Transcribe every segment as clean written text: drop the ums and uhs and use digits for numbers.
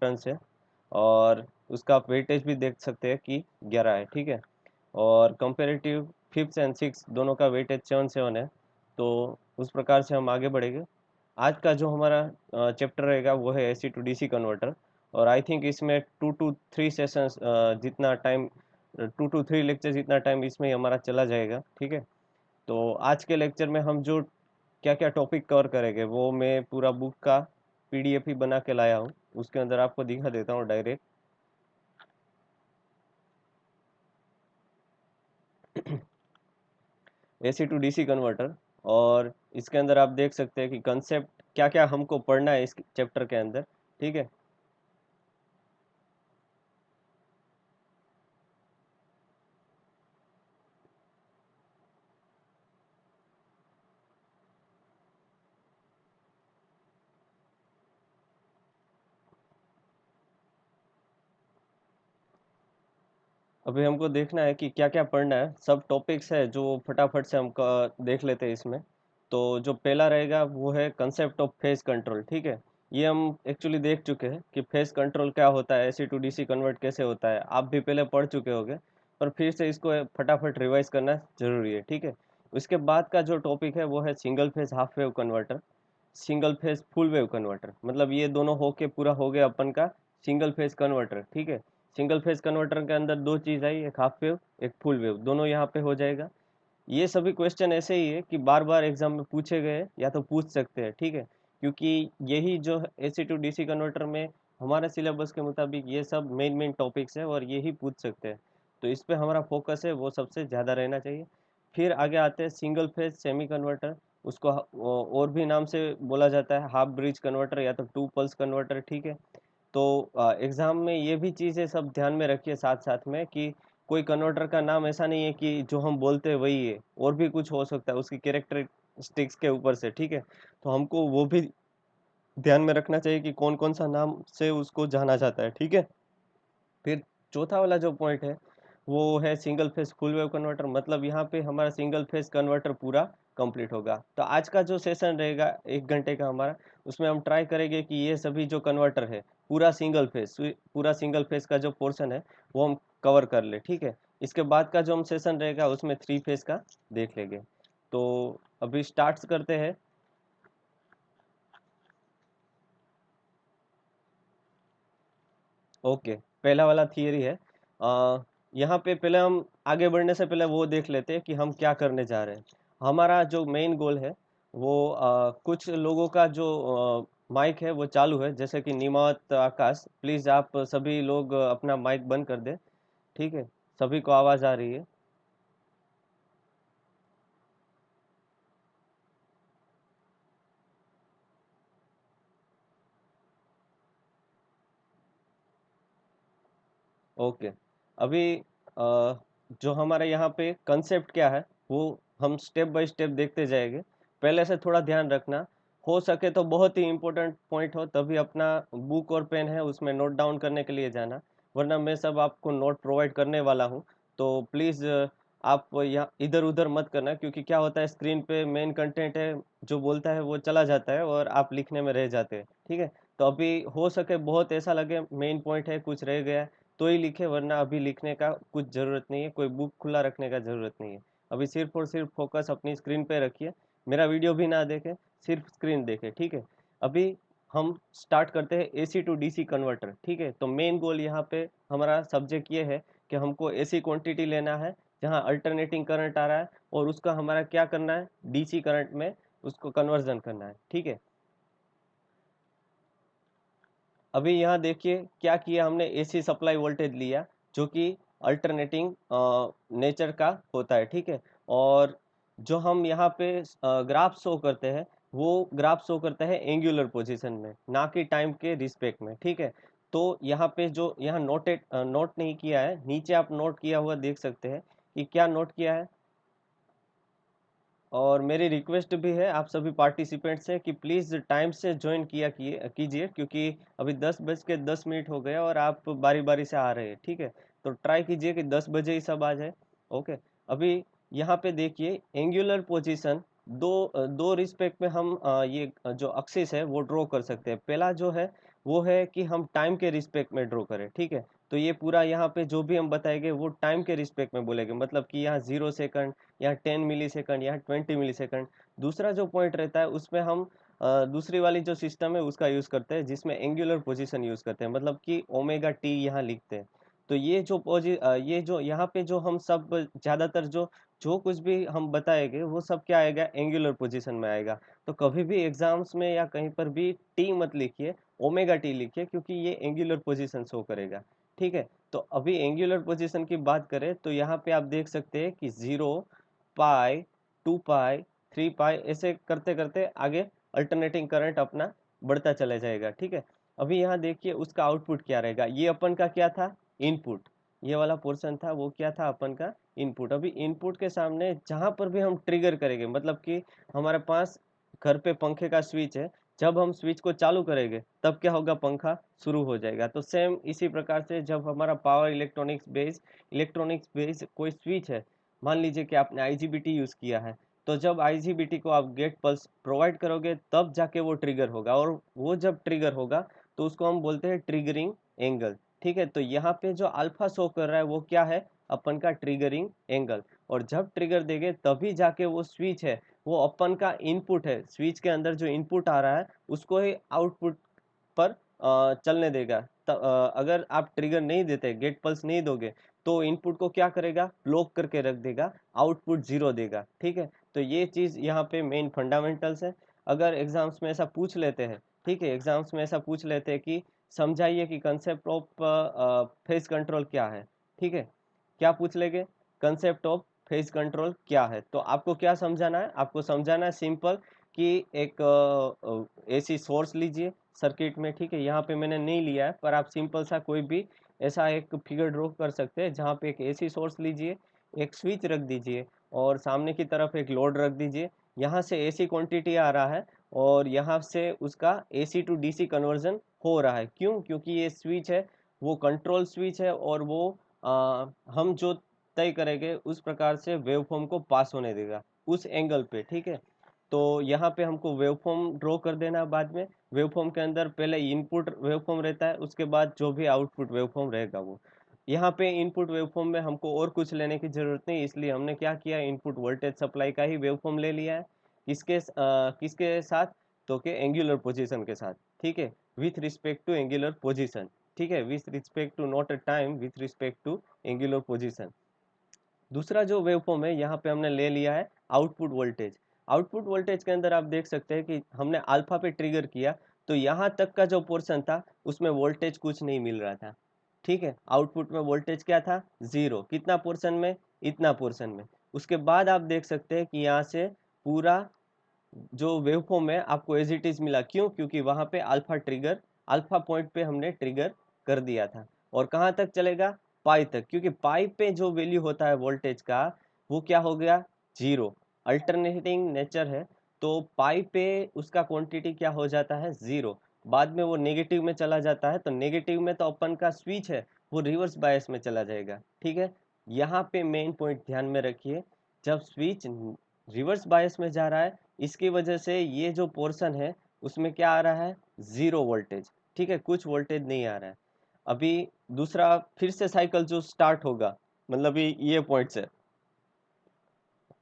Newton है, और उसका आप वेटेज भी देख सकते हैं कि 11 है, ठीक है। और कंपेरेटिव फिफ्थ एंड सिक्स दोनों का वेटेज 7 है। तो उस प्रकार से हम आगे बढ़ेंगे। आज का जो हमारा चैप्टर रहेगा वो है एसी टू डीसी कन्वर्टर, और आई थिंक इसमें 2 to 3 सेशंस जितना टाइम, 2 to 3 लेक्चर जितना टाइम इसमें ही हमारा चला जाएगा, ठीक है। तो आज के लेक्चर में हम जो क्या क्या टॉपिक कवर करेंगे वो मैं पूरा बुक का पीडीएफ ही बना के लाया हूँ, उसके अंदर आपको दिखा देता हूँ direct. AC to DC converter, और इसके अंदर आप देख सकते हैं कि कंसेप्ट क्या क्या हमको पढ़ना है इस चैप्टर के अंदर, ठीक है। अभी हमको देखना है कि क्या क्या पढ़ना है, सब टॉपिक्स है जो फटाफट से हम देख लेते हैं इसमें। तो जो पहला रहेगा वो है कंसेप्ट ऑफ फेज कंट्रोल, ठीक है। ये हम एक्चुअली देख चुके हैं कि फेज कंट्रोल क्या होता है, एसी टू डीसी कन्वर्ट कैसे होता है, आप भी पहले पढ़ चुके होंगे, पर फिर से इसको फटाफट रिवाइज करना जरूरी है, ठीक है। उसके बाद का जो टॉपिक है वो है single phase half wave converter, single phase full wave converter, मतलब ये दोनों होके पूरा हो गया अपन का सिंगल फेज कन्वर्टर, ठीक है। सिंगल फेज कन्वर्टर के अंदर दो चीज आई, एक हाफ वेव एक फुल वेव, दोनों यहाँ पे हो जाएगा। ये सभी क्वेश्चन ऐसे ही है कि बार बार एग्जाम में पूछे गए या तो पूछ सकते हैं, ठीक है। क्योंकि यही जो एसी टू डीसी कन्वर्टर में हमारे सिलेबस के मुताबिक ये सब मेन मेन टॉपिक्स है और यही पूछ सकते हैं। तो इस पे हमारा फोकस है वो सबसे ज़्यादा रहना चाहिए। फिर आगे आते हैं सिंगल फेज सेमी कन्वर्टर, उसको और भी नाम से बोला जाता है हाफ ब्रिज कन्वर्टर या तो टू पल्स कन्वर्टर, ठीक है। तो एग्जाम में ये भी चीज़ें सब ध्यान में रखिए साथ साथ में कि कोई कन्वर्टर का नाम ऐसा नहीं है कि जो हम बोलते हैं वही है, और भी कुछ हो सकता है उसकी कैरेक्टरिस्टिक्स के ऊपर से, ठीक है। तो हमको वो भी ध्यान में रखना चाहिए कि कौन कौन सा नाम से उसको जाना जाता है, ठीक है। फिर चौथा वाला जो पॉइंट है वो है single phase full wave converter, मतलब यहाँ पे हमारा सिंगल फेज कन्वर्टर पूरा कंप्लीट होगा। तो आज का जो सेशन रहेगा 1 घंटे का हमारा, उसमें हम ट्राई करेंगे कि ये सभी जो कन्वर्टर है पूरा सिंगल फेज का जो पोर्शन है वो हम कवर कर ले, ठीक है। इसके बाद का जो हम सेशन रहेगा उसमें 3 फेज का देख लेंगे। तो अभी स्टार्ट करते हैं। ओके, पहला वाला थियरी है। यहाँ पे पहले हम आगे बढ़ने से पहले वो देख लेते हैं कि हम क्या करने जा रहे हैं। हमारा जो मेन गोल है वो कुछ लोगों का जो माइक है वो चालू है, जैसे कि निमावत आकाश, प्लीज आप सभी लोग अपना माइक बंद कर दें, ठीक है। सभी को आवाज आ रही है। ओके, अभी जो हमारे यहाँ पे कंसेप्ट क्या है वो हम स्टेप बाय स्टेप देखते जाएंगे। पहले से थोड़ा ध्यान रखना, हो सके तो बहुत ही इम्पोर्टेंट पॉइंट हो तभी अपना बुक और पेन है उसमें नोट डाउन करने के लिए जाना, वरना मैं सब आपको नोट प्रोवाइड करने वाला हूँ। तो प्लीज़ आप यहाँ इधर उधर मत करना, क्योंकि क्या होता है स्क्रीन पे मेन कंटेंट है जो बोलता है वो चला जाता है और आप लिखने में रह जाते हैं, ठीक है। तो अभी हो सके बहुत ऐसा लगे मेन पॉइंट है कुछ रह गया है तो ही लिखे, वरना अभी लिखने का कुछ ज़रूरत नहीं है, कोई बुक खुला रखने का ज़रूरत नहीं है। अभी सिर्फ और सिर्फ फोकस अपनी स्क्रीन पे रखिए, मेरा वीडियो भी ना देखें, सिर्फ स्क्रीन देखें, ठीक है। अभी हम स्टार्ट करते हैं एसी टू डीसी कन्वर्टर, ठीक है। तो मेन गोल यहाँ पे हमारा सब्जेक्ट ये है कि हमको एसी क्वांटिटी लेना है जहाँ अल्टरनेटिंग करंट आ रहा है, और उसका हमारा क्या करना है डीसी करंट में उसको कन्वर्जन करना है, ठीक है। अभी यहाँ देखिए क्या किया हमने, एसी सप्लाई वोल्टेज लिया जो कि अल्टरनेटिंग नेचर का होता है, ठीक है। और जो हम यहाँ पे ग्राफ शो करते हैं वो ग्राफ शो करता है एंगुलर पोजीशन में, ना कि टाइम के रिस्पेक्ट में, ठीक है। तो यहाँ पे जो यहाँ नोट नहीं किया है, नीचे आप नोट किया हुआ देख सकते हैं कि क्या नोट किया है। और मेरी रिक्वेस्ट भी है आप सभी पार्टिसिपेंट से कि प्लीज़ टाइम से ज्वाइन किया कीजिए, क्योंकि अभी 10 बज के 10 मिनट हो गए और आप बारी बारी से आ रहे हैं, ठीक है। तो ट्राई कीजिए कि 10 बजे ही सब आ जाए। ओके, अभी यहाँ पे देखिए एंगुलर पोजीशन दो दो रिस्पेक्ट में हम ये जो एक्सिस है वो ड्रॉ कर सकते हैं। पहला जो है वो है कि हम टाइम के रिस्पेक्ट में ड्रॉ करें, ठीक है। तो ये पूरा यहाँ पे जो भी हम बताएंगे वो टाइम के रिस्पेक्ट में बोलेंगे, मतलब कि यहाँ 0 सेकंड, यहाँ 10 मिली सेकंड, यहाँ 20 मिली सेकंड। दूसरा जो पॉइंट रहता है उसमें हम दूसरी वाली जो सिस्टम है उसका यूज करते हैं, जिसमें एंगुलर पोजीशन यूज करते हैं, मतलब कि ओमेगा टी यहाँ लिखते हैं। तो ये जो यहाँ पे जो हम सब ज्यादातर जो जो कुछ भी हम बताएंगे वो सब क्या आएगा, एंगुलर पोजीशन में आएगा। तो कभी भी एग्जाम्स में या कहीं पर भी टी मत लिखिए, ओमेगा टी लिखिए, क्योंकि ये एंगुलर पोजीशन शो करेगा, ठीक है। तो अभी एंगुलर पोजीशन की बात करें तो यहाँ पे आप देख सकते हैं कि 0, पाई, 2 पाई, 3 पाई, ऐसे करते करते आगे अल्टरनेटिंग करंट अपना बढ़ता चला जाएगा, ठीक है। अभी यहाँ देखिए उसका आउटपुट क्या रहेगा, ये अपन का क्या था, इनपुट। ये वाला पोर्शन था वो क्या था, अपन का इनपुट। अभी इनपुट के सामने जहां पर भी हम ट्रिगर करेंगे, मतलब कि हमारे पास घर पे पंखे का स्विच है, जब हम स्विच को चालू करेंगे तब क्या होगा, पंखा शुरू हो जाएगा। तो सेम इसी प्रकार से जब हमारा पावर इलेक्ट्रॉनिक्स बेस्ड कोई स्विच है, मान लीजिए कि आपने आईजीबीटी यूज किया है, तो जब आईजीबीटी को आप गेट पल्स प्रोवाइड करोगे तब जाके वो ट्रिगर होगा, और वो जब ट्रिगर होगा तो उसको हम बोलते हैं ट्रिगरिंग एंगल, ठीक है। तो यहाँ पे जो अल्फा शो कर रहा है वो क्या है, अपन का ट्रिगरिंग एंगल। और जब ट्रिगर देंगे तभी जाके वो स्विच है, वो अपन का इनपुट है, स्विच के अंदर जो इनपुट आ रहा है उसको ही आउटपुट पर चलने देगा। अगर आप ट्रिगर नहीं देते, गेट पल्स नहीं दोगे, तो इनपुट को क्या करेगा, लॉक करके रख देगा, आउटपुट 0 देगा, ठीक है। तो ये चीज यहाँ पे मेन फंडामेंटल्स है। अगर एग्जाम्स में ऐसा पूछ लेते हैं, ठीक है, एग्जाम्स में ऐसा पूछ लेते हैं कि समझाइए कि कंसेप्ट ऑफ फेज कंट्रोल क्या है, ठीक है, क्या पूछ लेंगे, कंसेप्ट ऑफ फेज कंट्रोल क्या है, तो आपको क्या समझाना है, आपको समझाना है सिंपल कि एक एसी सोर्स लीजिए सर्किट में, ठीक है। यहाँ पे मैंने नहीं लिया है, पर आप सिंपल सा कोई भी ऐसा एक फिगर ड्रॉ कर सकते हैं जहाँ पे एक एसी सोर्स लीजिए, एक स्विच रख दीजिए, और सामने की तरफ एक लोड रख दीजिए। यहाँ से एसी क्वांटिटी आ रहा है और यहाँ से उसका एसी टू डीसी कन्वर्जन हो रहा है। क्यों, क्योंकि ये स्विच है वो कंट्रोल स्विच है, और वो हम जो तय करेंगे उस प्रकार से वेवफॉर्म को पास होने देगा उस एंगल पे, ठीक है। तो यहाँ पे हमको वेवफॉर्म ड्रॉ कर देना है बाद में। वेवफॉर्म के अंदर पहले इनपुट वेवफॉर्म रहता है, उसके बाद जो भी आउटपुट वेवफॉर्म रहेगा वो। यहाँ पे इनपुट वेवफॉर्म में हमको और कुछ लेने की जरूरत नहीं, इसलिए हमने क्या किया, इनपुट वोल्टेज सप्लाई का ही वेवफॉर्म ले लिया है। किसके साथ, तो के एंगुलर पोजीशन के साथ, ठीक है, with respect to angular position, ठीक है, with respect to not a time, with respect to angular position. दूसरा जो वेवफॉर्म है यहाँ पे हमने ले लिया है आउटपुट वोल्टेज। आउटपुट वोल्टेज के अंदर आप देख सकते हैं कि हमने अल्फा पे ट्रिगर किया, तो यहाँ तक का जो पोर्शन था उसमें वोल्टेज कुछ नहीं मिल रहा था, ठीक है। आउटपुट में वोल्टेज क्या था, 0, कितना पोर्शन में, इतना पोर्शन में। उसके बाद आप देख सकते हैं कि यहाँ से पूरा जो वेवफॉर्म है आपको एज इट इज मिला। क्यों, क्योंकि वहां पे अल्फा पॉइंट पे हमने ट्रिगर कर दिया था। और कहाँ तक चलेगा, पाई तक, क्योंकि पाई पे जो वैल्यू होता है वोल्टेज का वो क्या हो गया, 0, अल्टरनेटिंग नेचर है। तो पाई पे उसका क्वांटिटी क्या हो जाता है, 0। बाद में वो नेगेटिव में चला जाता है, तो नेगेटिव में तो अपन का स्विच है वो रिवर्स बायस में चला जाएगा, ठीक है। यहाँ पे मेन पॉइंट ध्यान में रखिए, जब स्विच रिवर्स बायस में जा रहा है, इसकी वजह से ये जो पोर्शन है उसमें क्या आ रहा है, 0 वोल्टेज, ठीक है, कुछ वोल्टेज नहीं आ रहा है। अभी दूसरा फिर से साइकिल जो स्टार्ट होगा, मतलब ये पॉइंट से,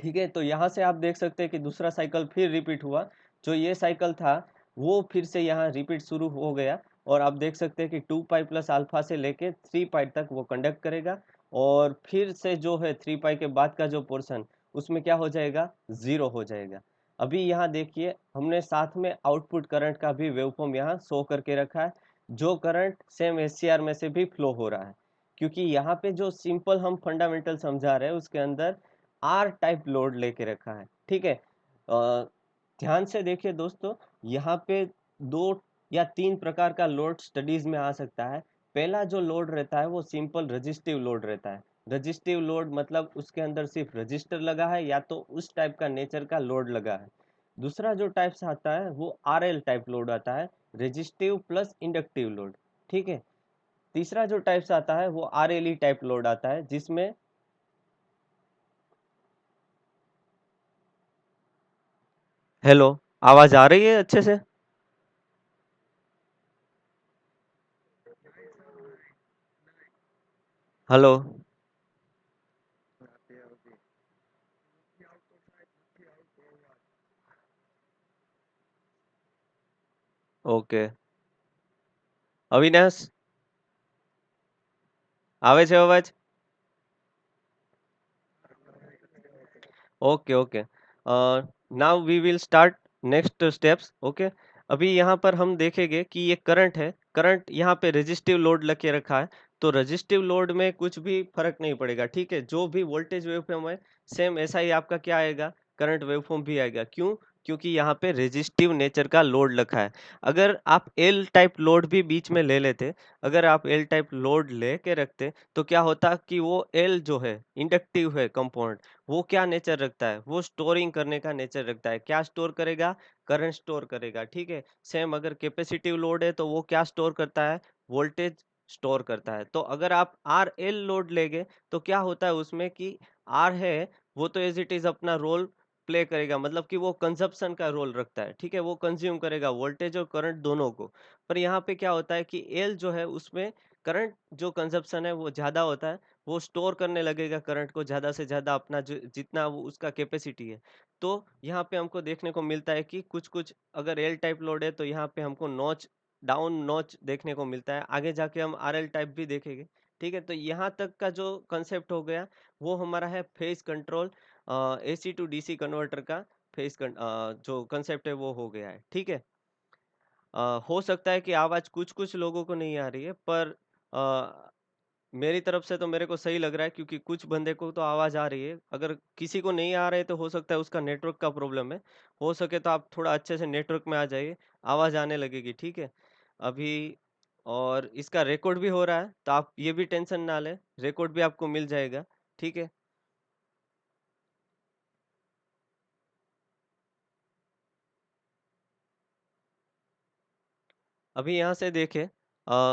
ठीक है। तो यहाँ से आप देख सकते हैं कि दूसरा साइकिल फिर रिपीट हुआ। जो ये साइकिल था वो फिर से यहाँ रिपीट शुरू हो गया, और आप देख सकते हैं कि 2 पाई प्लस अल्फा से लेके 3 पाई तक वो कंडक्ट करेगा। और फिर से जो है 3 पाई के बाद का जो पोर्शन, उसमें क्या हो जाएगा, 0 हो जाएगा। अभी यहाँ देखिए हमने साथ में आउटपुट करंट का भी वेवफॉर्म यहाँ शो करके रखा है, जो करंट सेम एससीआर में से भी फ्लो हो रहा है। क्योंकि यहाँ पे जो सिंपल हम फंडामेंटल समझा रहे हैं उसके अंदर आर टाइप लोड लेके रखा है, ठीक है। ध्यान से देखिए दोस्तों, यहाँ पे 2 या 3 प्रकार का लोड स्टडीज में आ सकता है। पहला जो लोड रहता है वो सिंपल रजिस्टिव लोड रहता है। रजिस्टिव लोड मतलब उसके अंदर सिर्फ रजिस्टर लगा है या तो उस टाइप का नेचर का लोड लगा है। दूसरा जो टाइप से आता है वो आरएल टाइप लोड आता है, रजिस्टिव प्लस इंडक्टिव लोड, ठीक है। तीसरा जो टाइप से आता है वो आरएलई टाइप लोड आता है, जिसमें, हेलो, आवाज आ रही है अच्छे से। हेलो। ઓકે. અવિનાશ, આવે છે અવાજ? Okay okay. Now we will start next steps. Okay, अभी यहाँ पर हम देखेंगे कि ये करंट है। करंट यहाँ पे रेजिस्टिव लोड लगे रखा है, तो रेजिस्टिव लोड में कुछ भी फर्क नहीं पड़ेगा। ठीक है, जो भी वोल्टेज वेवफॉर्म है सेम ऐसा ही आपका क्या आएगा, करंट वेवफॉर्म भी आएगा। क्यों? क्योंकि यहाँ पे रेजिस्टिव नेचर का लोड रखा है। अगर आप एल टाइप लोड भी बीच में ले लेते, अगर आप एल टाइप लोड लेके रखते तो क्या होता कि वो एल जो है इंडक्टिव है कंपाउंड, वो क्या नेचर रखता है, वो स्टोरिंग करने का नेचर रखता है। क्या स्टोर करेगा? करंट स्टोर करेगा। ठीक है, सेम अगर कैपेसिटिव लोड है तो वो क्या स्टोर करता है? वोल्टेज स्टोर करता है। तो अगर आप आर एल लोड लेंगे तो क्या होता है उसमें कि आर है वो तो एज इट इज अपना रोल प्ले करेगा, मतलब कि वो कंजप्शन का रोल रखता है। ठीक है, वो कंज्यूम करेगा वोल्टेज और करंट दोनों को। पर यहाँ पे क्या होता है कि एल जो है उसमें करंट जो कंजप्शन है वो ज्यादा होता है, वो स्टोर करने लगेगा करंट को ज़्यादा से ज़्यादा अपना जो जितना वो उसका कैपेसिटी है। तो यहाँ पे हमको देखने को मिलता है कि कुछ-कुछ अगर एल टाइप लोड है तो यहाँ पे हमको नॉच डाउन नॉच देखने को मिलता है। आगे जाके हम आरएल टाइप भी देखेंगे। ठीक है, तो यहाँ तक का जो कांसेप्ट हो गया वो हमारा है phase control, AC to DC converter का जो कांसेप्ट है वो हो गया है। ठीक है। हो सकता है कि आवाज़ कुछ-कुछ लोगों को नहीं आ रही है, पर अ, मेरी तरफ से तो मेरे को सही लग रहा है, क्योंकि कुछ बंदे को तो आवाज़ आ रही है। अगर किसी को नहीं आ रहा है तो हो सकता है उसका नेटवर्क का प्रॉब्लम है। हो सके तो आप थोड़ा अच्छे से नेटवर्क में आ जाइए, आवाज़ आने लगेगी। ठीक है? अभी और इसका रिकॉर्ड भी हो रहा है, तो आप ये भी टेंशन ना लें, रिकॉर्ड भी आपको मिल जाएगा। ठीक है? अभी यहाँ से देखें,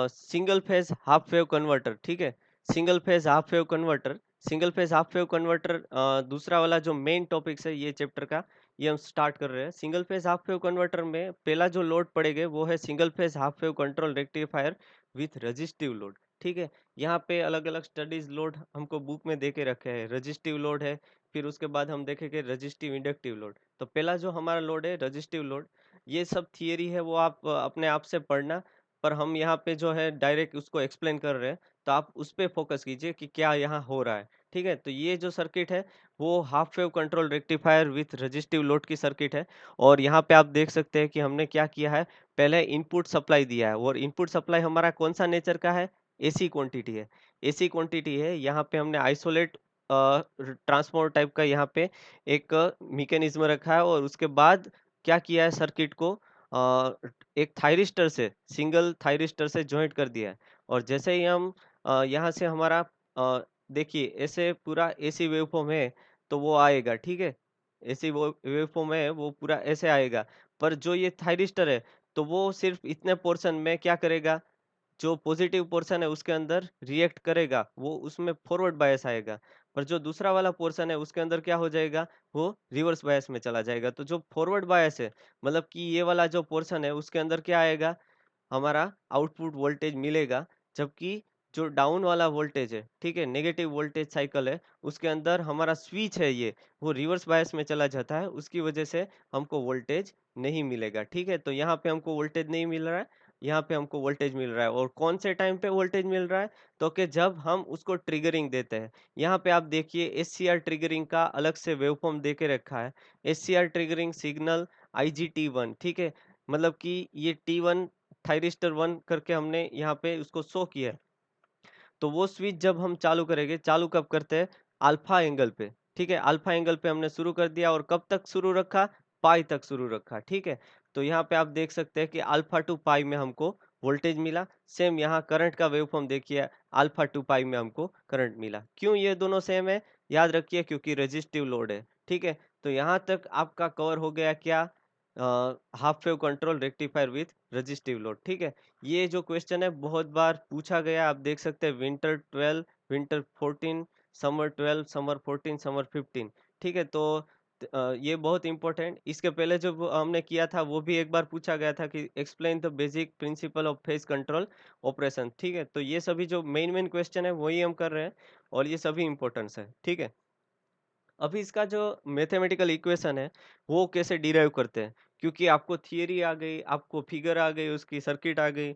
single phase half wave converter. ठीक है, single phase half wave converter, single phase half wave converter दूसरा वाला जो मेन टॉपिक्स है ये चैप्टर का, ये हम स्टार्ट कर रहे हैं। Single phase half wave converter में पहला जो लोड पड़ेगा वो है single phase half wave control rectifier with resistive load. ठीक है, यहाँ पे अलग अलग स्टडीज लोड हमको बुक में दे के रखे हैं। रजिस्टिव लोड है, फिर उसके बाद हम देखेंगे रजिस्टिव इंडक्टिव लोड। तो पहला जो हमारा लोड है रजिस्टिव लोड, ये सब थियरी है वो आप अपने आप से पढ़ना, पर हम यहाँ पे जो है डायरेक्ट उसको एक्सप्लेन कर रहे हैं, तो आप उस पे फोकस कीजिए कि क्या यहाँ हो रहा है। ठीक है, तो ये जो सर्किट है वो half wave control rectifier with resistive load की सर्किट है। और यहाँ पे आप देख सकते हैं कि हमने क्या किया है, पहले इनपुट सप्लाई दिया है, और इनपुट सप्लाई हमारा कौन सा नेचर का है? एसी क्वांटिटी है। एसी क्वांटिटी है, यहाँ पे हमने आइसोलेट ट्रांसफॉर्मर टाइप का यहाँ पे एक मैकेनिज्म रखा है, और उसके बाद क्या किया है, सर्किट को एक थायरिस्टर से, सिंगल थायरिस्टर से जॉइंट कर दिया है। और जैसे ही हम यहाँ से हमारा देखिए ऐसे पूरा एसी वेवफॉर्म है तो वो आएगा। ठीक है, एसी वो वेवफॉर्म है वो पूरा ऐसे आएगा। पर जो ये थायरिस्टर है तो वो सिर्फ इतने पोर्शन में क्या करेगा, जो पॉजिटिव पोर्शन है उसके अंदर रिएक्ट करेगा, वो उसमें फॉरवर्ड बायस आएगा। पर जो दूसरा वाला पोर्शन है उसके अंदर क्या हो जाएगा, वो रिवर्स बायस में चला जाएगा। तो जो फॉरवर्ड बायस है, मतलब कि ये वाला जो पोर्शन है उसके अंदर क्या आएगा, हमारा आउटपुट वोल्टेज मिलेगा। जबकि जो डाउन वाला वोल्टेज है, ठीक है, नेगेटिव वोल्टेज साइकिल है, उसके अंदर हमारा स्विच है ये, वो रिवर्स बायस में चला जाता है, उसकी वजह से हमको वोल्टेज नहीं मिलेगा। ठीक है, तो यहाँ पे हमको वोल्टेज नहीं मिल रहा है, यहाँ पे हमको वोल्टेज मिल रहा है। और कौन से टाइम पे वोल्टेज मिल रहा है, तो कि जब हम उसको ट्रिगरिंग देते हैं। यहाँ पे आप देखिए एससीआर ट्रिगरिंग का अलग से वेवफॉर्म दे के रखा है। एससीआर ट्रिगरिंग सिग्नल आईजीटी1। ठीक है, मतलब कि ये टी1 थायरिस्टर 1 करके हमने यहाँ पे उसको शो किया है। तो वो स्विच जब हम चालू करेंगे, चालू कब करते हैं, अल्फा एंगल पे। ठीक है, अल्फा एंगल पे हमने शुरू कर दिया, और कब तक शुरू रखा, पाई तक शुरू रखा। ठीक है, तो यहाँ पे आप देख सकते हैं कि अल्फा टू पाई में हमको वोल्टेज मिला। सेम यहाँ करंट का वेवफॉर्म देखिए, अल्फा टू पाई में हमको करंट मिला। क्यों ये दोनों सेम है? याद रखिए क्योंकि रेजिस्टिव लोड है। ठीक है, तो यहाँ तक आपका कवर हो गया क्या, half wave control rectifier with resistive load. ठीक है, ये जो क्वेश्चन है बहुत बार पूछा गया, आप देख सकते हैं winter 12, winter 14, summer 12, summer 14, summer 15। ठीक है, तो ये बहुत इम्पोर्टेंट, इसके पहले जो वो हमने किया था वो भी एक बार पूछा गया था कि explain the basic principle of phase control operation, ठीक है? तो ये सभी जो मेन क्वेश्चन है वही हम कर रहे हैं और ये सभी इम्पोर्टेंट्स है, ठीक है? अभी इसका जो मैथमेटिकल इक्वेशन है वो कैसे डिराइव करते हैं, क्योंकि आपको थियरी आ गई, आपको फिगर आ गई, उसकी सर्किट आ गई,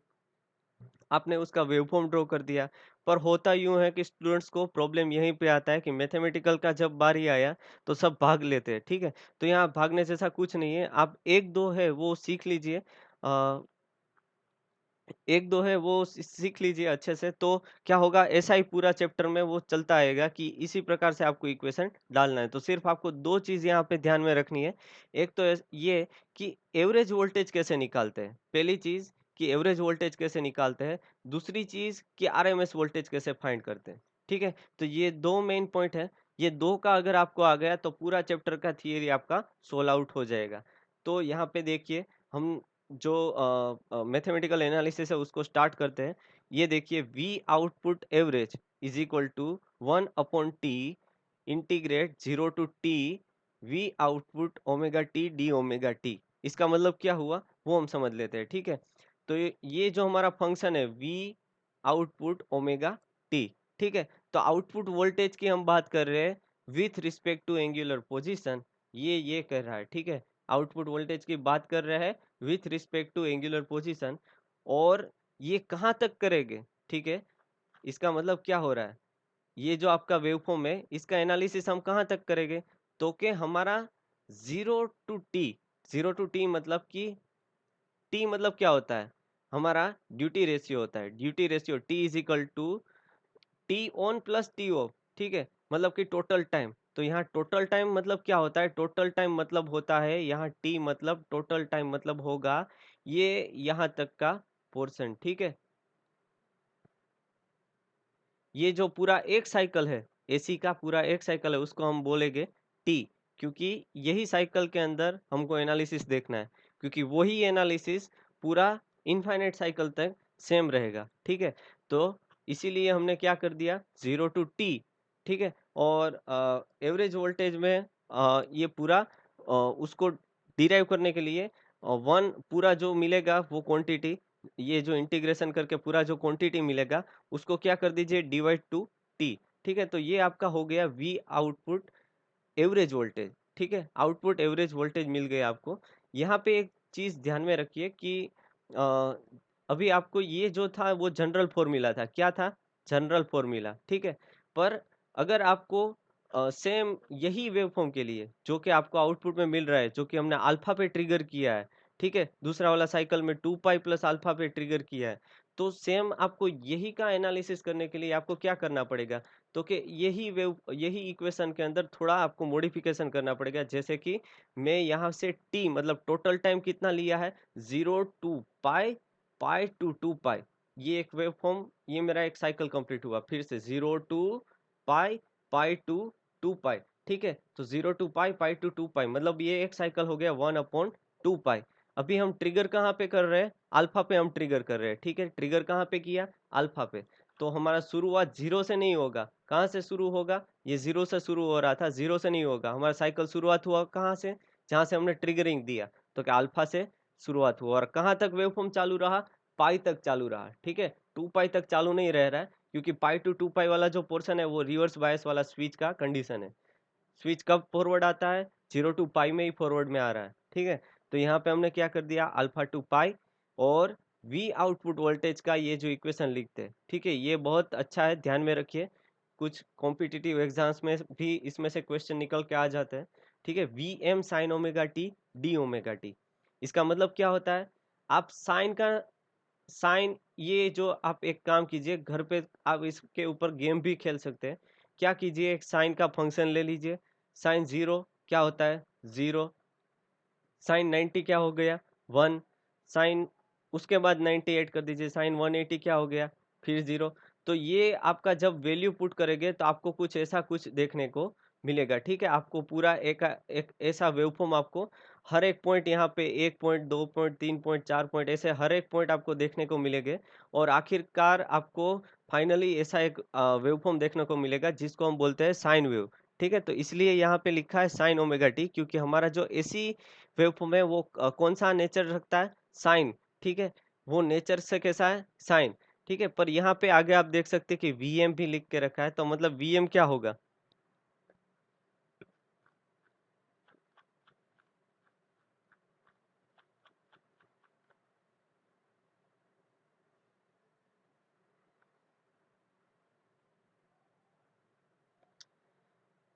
आपने उसका वेवफॉर्म ड्रॉ कर दिया। पर होता यूँ है कि स्टूडेंट्स को प्रॉब्लम यहीं पे आता है कि मैथमेटिकल का जब बारी आया तो सब भाग लेते हैं, ठीक है? तो यहाँ भागने जैसा कुछ नहीं है, आप 1-2 है वो सीख लीजिए। 1-2 है वो सीख लीजिए अच्छे से, तो क्या होगा ऐसा ही पूरा चैप्टर में वो चलता आएगा कि इसी प्रकार से आपको इक्वेशन डालना है। तो सिर्फ़ आपको 2 चीज़ यहाँ पे ध्यान में रखनी है। एक तो ये कि एवरेज वोल्टेज कैसे निकालते हैं। पहली चीज़ कि एवरेज वोल्टेज कैसे निकालते हैं। दूसरी चीज़ कि आरएमएस वोल्टेज कैसे फाइंड करते हैं। ठीक है? तो ये 2 मेन पॉइंट है। ये 2 का अगर आपको आ गया तो पूरा चैप्टर का थियरी आपका सोल्व आउट हो जाएगा। तो यहाँ पे देखिए हम जो मैथमेटिकल एनालिसिस है उसको स्टार्ट करते हैं। ये देखिए V output average is equal to 1 upon T integrate 0 to T V output omega T D omega T. इसका मतलब क्या हुआ वो हम समझ लेते हैं, ठीक है? तो ये जो हमारा फंक्शन है वी आउटपुट ओमेगा टी, ठीक है? तो आउटपुट वोल्टेज की हम बात कर रहे हैं with respect to angular position, ये कह रहा है, ठीक है? आउटपुट वोल्टेज की बात कर रहा है with respect to angular position, और ये कहाँ तक करेंगे, ठीक है? इसका मतलब क्या हो रहा है? ये जो आपका वेवफॉर्म है इसका एनालिसिस हम कहाँ तक करेंगे? तो कि हमारा 0 टू टी, 0 टू टी मतलब कि टी मतलब क्या होता है? हमारा ड्यूटी रेशियो होता है। Duty ratio T is equal to T on plus T off, ठीक है? मतलब कि टोटल टाइम। तो यहाँ टोटल टाइम मतलब क्या होता है? टोटल टाइम मतलब होता है यहाँ टी मतलब टोटल टाइम मतलब होगा ये यहाँ तक का पोर्शन, ठीक है? ये जो पूरा एक साइकिल है, एसी का पूरा एक साइकिल है उसको हम बोलेंगे टी, क्योंकि यही साइकिल के अंदर हमको एनालिसिस देखना है, क्योंकि वही एनालिसिस पूरा इनफाइनाइट साइकिल तक सेम रहेगा, ठीक है? तो इसीलिए हमने क्या कर दिया 0 टू टी, ठीक है? और एवरेज वोल्टेज में ये पूरा उसको डिराइव करने के लिए 1 पूरा जो मिलेगा वो क्वांटिटी, ये जो इंटीग्रेशन करके पूरा जो क्वांटिटी मिलेगा उसको क्या कर दीजिए डिवाइड टू टी, ठीक है? तो ये आपका हो गया वी आउटपुट एवरेज वोल्टेज, ठीक है? आउटपुट एवरेज वोल्टेज मिल गया आपको। यहाँ पे एक चीज़ ध्यान में रखिए कि अ, अभी आपको ये जो था वो जनरल फ़ॉर्मूला था। क्या था? जनरल फ़ॉर्मूला, ठीक है? पर अगर आपको सेम यही वेवफ़ॉर्म के लिए जो कि आपको आउटपुट में मिल रहा है, जो कि हमने अल्फ़ा पे ट्रिगर किया है, ठीक है? दूसरा वाला साइकिल में 2 पाई प्लस अल्फ़ा पे ट्रिगर किया है। तो सेम आपको यही का एनालिसिस करने के लिए आपको क्या करना पड़ेगा? तो कि यही इक्वेशन के अंदर थोड़ा आपको मॉडिफिकेशन करना पड़ेगा, जैसे कि मैं यहाँ से टी मतलब टोटल टाइम कितना लिया है 0 टू पाई, पाई टू 2 पाई। ये एक वेव फॉर्म, ये मेरा एक साइकिल कंप्लीट हुआ। फिर से 0 टू पाई, पाई टू 2 पाई, ठीक है? तो 0 टू पाई, पाई टू 2 पाई मतलब ये एक साइकिल हो गया 1 अपॉन 2 पाई। अभी हम ट्रिगर कहाँ पे कर रहे हैं? अल्फा पे हम ट्रिगर कर रहे हैं, ठीक है? ट्रिगर कहाँ पे किया? अल्फा पे। तो हमारा शुरुआत 0 से नहीं होगा। कहाँ से शुरू होगा? ये 0 से शुरू हो रहा था, 0 से नहीं होगा। हमारा साइकिल शुरुआत हुआ कहाँ से? जहाँ से हमने ट्रिगरिंग दिया। तो क्या अल्फा से शुरुआत हुआ और कहाँ तक वेवफॉर्म चालू रहा? पाई तक चालू रहा, ठीक है? 2 पाई तक चालू नहीं रह रहा है, क्योंकि पाई टू 2 पाई वाला जो पोर्शन है वो रिवर्स बायस वाला स्विच का कंडीशन है। स्विच कब फॉरवर्ड आता है? 0 टू पाई में ही फॉरवर्ड में आ रहा है, ठीक है? तो यहाँ पे हमने क्या कर दिया अल्फा टू पाई, और वी आउटपुट वोल्टेज का ये जो इक्वेशन लिखते हैं, ठीक है? ये बहुत अच्छा है, ध्यान में रखिए। कुछ कॉम्पिटिटिव एग्जाम्स में भी इसमें से क्वेश्चन निकल के आ जाते हैं, ठीक है? V M sine omega T D omega T, इसका मतलब क्या होता है? आप साइन ये जो आप एक काम कीजिए घर पे, आप इसके ऊपर गेम भी खेल सकते हैं। क्या कीजिए एक साइन का फंक्शन ले लीजिए। साइन 0 क्या होता है? 0। साइन 90 क्या हो गया? 1। साइन उसके बाद 98 ऐड कर दीजिए, साइन 180 क्या हो गया? फिर 0। तो ये आपका जब वैल्यू पुट करेंगे तो आपको कुछ ऐसा कुछ देखने को मिलेगा, ठीक है? आपको पूरा एक ऐसा वेवफॉर्म आपको हर एक पॉइंट यहाँ पे 1 पॉइंट, 2 पॉइंट, 3 पॉइंट, 4 पॉइंट ऐसे हर एक पॉइंट आपको देखने को मिलेंगे, और आखिरकार आपको फाइनली ऐसा एक वेवफॉर्म देखने को मिलेगा जिसको हम बोलते हैं साइन वेव, ठीक है, तो इसलिए यहाँ पे लिखा है साइन ओमेगा टी, क्योंकि हमारा जो एसी वेव फॉर्म है वो कौन सा नेचर रखता है, साइन। ठीक है, वो नेचर से कैसा है, साइन। ठीक है, पर यहाँ पे आगे आप देख सकते हैं कि वीएम भी लिख के रखा है, तो मतलब वीएम क्या होगा।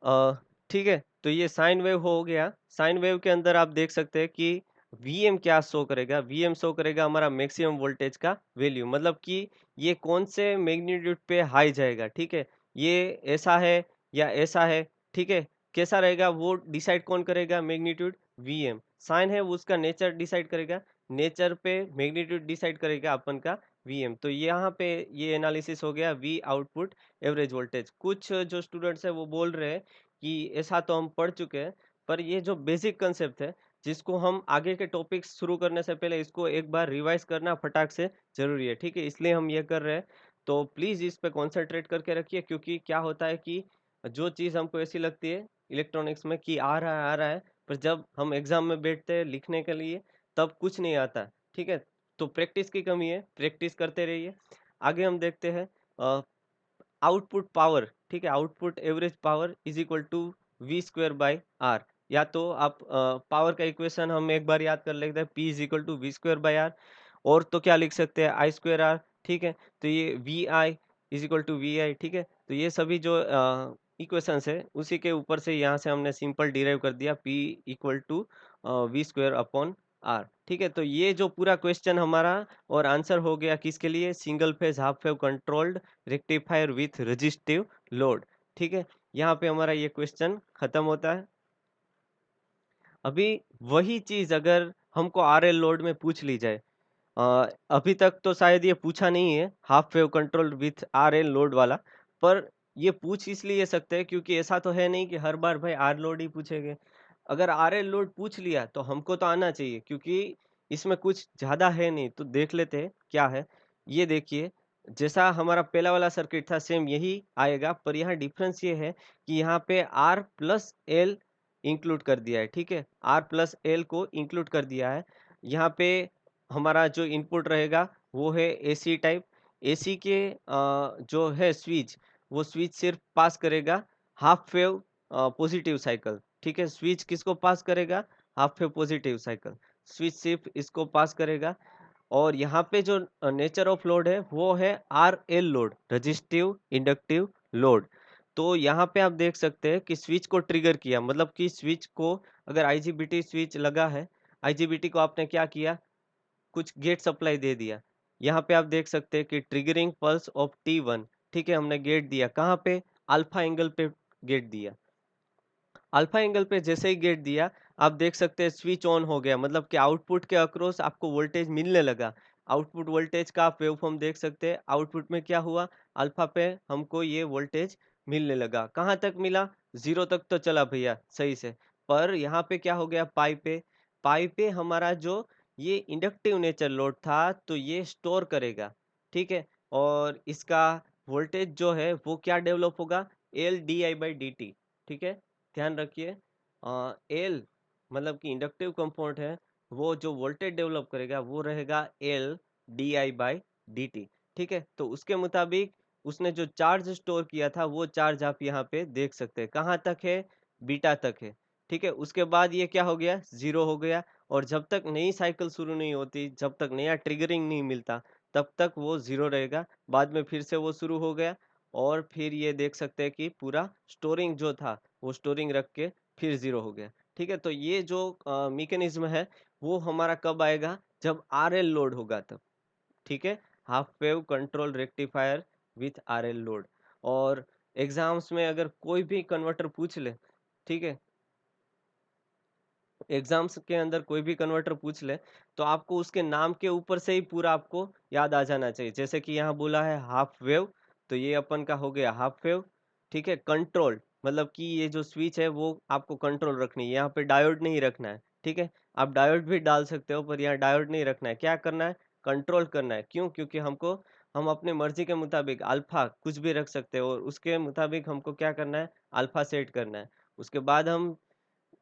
अ, ठीक है, तो ये साइन वेव हो गया। साइन वेव के अंदर आप देख सकते हैं कि वीएम क्या शो करेगा, वीएम शो करेगा हमारा मैक्सिमम वोल्टेज का वैल्यू, मतलब कि ये कौन से मैग्नीट्यूड पे हाई जाएगा। ठीक है, ये ऐसा है या ऐसा है। ठीक है, कैसा रहेगा वो डिसाइड कौन करेगा, मैग्नीट्यूड, वीएम। साइन है वो उसका नेचर डिसाइड करेगा, नेचर पे मैग्नीट्यूड डिसाइड करेगा अपन का वीएम। तो यहाँ पे ये एनालिसिस हो गया वी आउटपुट एवरेज वोल्टेज। कुछ जो स्टूडेंट्स है वो बोल रहे हैं कि ऐसा तो हम पढ़ चुके हैं, पर ये जो बेसिक कंसेप्ट है जिसको हम आगे के टॉपिक शुरू करने से पहले इसको एक बार रिवाइज करना फटाक से जरूरी है। ठीक है, इसलिए हम ये कर रहे हैं। तो प्लीज इस पे कॉन्सेंट्रेट करके रखिए, क्योंकि क्या होता है कि जो चीज हमको ऐसी लगती है इलेक्ट्रॉनिक्स में कि आ रहा है, पर जब हम एग्जाम में बैठते हैं लिखने के लिए तब कुछ नहीं आता। ठीक है, तो प्रैक्टिस की कमी है, प्रैक्टिस करते रहिए। आगे हम देखते हैं आउटपुट पावर। ठीक है, output average power is equal to V square by R. या तो आप पावर का इक्वेशन हम एक बार याद कर लेते हैं, P is equal to V square by R. और तो क्या लिख सकते हैं, आई स्क्वेयर आर। ठीक है, तो ये V I is equal to V I. ठीक है, तो ये सभी जो इक्वेशंस है उसी के ऊपर से यहाँ से हमने सिंपल डिराइव कर दिया, P equal to V square upon R. ठीक है, तो ये जो पूरा क्वेश्चन हमारा और आंसर हो गया किसके लिए, single phase half wave controlled rectifier with resistive load. ठीक है, यहाँ पे हमारा ये क्वेश्चन खत्म होता है। अभी वही चीज अगर हमको आरएल लोड में पूछ ली जाए, अभी तक तो शायद ये पूछा नहीं है half wave control with RL load वाला, पर ये पूछ इसलिए सकते हैं क्योंकि ऐसा तो है नहीं कि हर बार भाई आर लोड ही पूछेंगे। अगर आरएल लोड पूछ लिया तो हमको तो आना चाहिए, क्योंकि इसमें कुछ ज्यादा है नहीं। तो देख लेते हैं क्या है। ये देखिए, जैसा हमारा पहला वाला सर्किट था सेम यही आएगा, पर यहाँ डिफरेंस ये है कि यहाँ पे आर प्लस एल इंक्लूड कर दिया है। ठीक है, आर प्लस एल को इंक्लूड कर दिया है। यहाँ पे हमारा जो इनपुट रहेगा वो है एसी टाइप। एसी के जो है स्विच, वो स्विच सिर्फ पास करेगा हाफ वेव पॉजिटिव साइकिल। ठीक है, स्विच किसको पास करेगा, half wave positive cycle. Switch सिर्फ इसको पास करेगा। और यहाँ पे जो नेचर ऑफ लोड है वो है R L load, resistive inductive load. तो यहाँ पे आप देख सकते हैं कि स्विच को ट्रिगर किया, मतलब कि स्विच को अगर आईजीबीटी स्विच लगा है, आईजीबीटी को आपने क्या किया, कुछ गेट सप्लाई दे दिया। यहाँ पे आप देख सकते हैं कि ट्रिगरिंग पल्स ऑफ T1। ठीक है, हमने गेट दिया कहाँ पे, अल्फा एंगल पे गेट दिया। अल्फा एंगल पे जैसे ही गेट दिया, आप देख सकते हैं स्विच ऑन हो गया, मतलब कि आउटपुट के अक्रॉस आपको वोल्टेज मिलने लगा। आउटपुट वोल्टेज का आप वेवफॉर्म देख सकते हैं, आउटपुट में क्या हुआ, अल्फा पे हमको ये वोल्टेज मिलने लगा। कहाँ तक मिला, जीरो तक तो चला भैया सही से। पर यहाँ पे क्या हो गया, पाई पे हमारा जो ये इंडक्टिव नेचर लोड था तो ये स्टोर करेगा। ठीक है, और इसका वोल्टेज जो है वो क्या डेवलप होगा, L D I by D T. ठीक है, ध्यान रखिए, एल मतलब कि इंडक्टिव कंपाउंड है, वो जो वोल्टेज डेवलप करेगा वो रहेगा L D I by D T. ठीक है, तो उसके मुताबिक उसने जो चार्ज स्टोर किया था वो चार्ज आप यहाँ पे देख सकते हैं, कहाँ तक है, बीटा तक है। ठीक है, उसके बाद ये क्या हो गया, जीरो हो गया। और जब तक नई साइकिल शुरू नहीं होती, जब तक नया ट्रिगरिंग नहीं मिलता, तब तक वो जीरो रहेगा। बाद में फिर से वो शुरू हो गया, और फिर ये देख सकते हैं कि पूरा स्टोरिंग जो था वो स्टोरिंग रख के फिर जीरो हो गया। ठीक है, तो ये जो मैकेनिज्म है वो हमारा कब आएगा, जब आरएल लोड होगा तब। ठीक है, half wave control rectifier with RL load. और एग्जाम्स में अगर कोई भी कन्वर्टर पूछ ले, ठीक है, एग्जाम्स के अंदर कोई भी कन्वर्टर पूछ ले, तो आपको उसके नाम के ऊपर से ही पूरा आपको याद आ जाना चाहिए। जैसे कि यहाँ बोला है हाफ वेव, तो ये अपन का हो गया हाफ वेव। ठीक है, कंट्रोल मतलब कि ये जो स्विच है वो आपको कंट्रोल रखनी है, यहाँ पे डायोड नहीं रखना है। ठीक है, आप डायोड भी डाल सकते हो, पर यहाँ डायोड नहीं रखना है। क्या करना है, कंट्रोल करना है। क्यों, क्योंकि हमको हम अपने मर्जी के मुताबिक अल्फा कुछ भी रख सकते हैं और उसके मुताबिक हमको क्या करना है, अल्फा सेट करना है। उसके बाद हम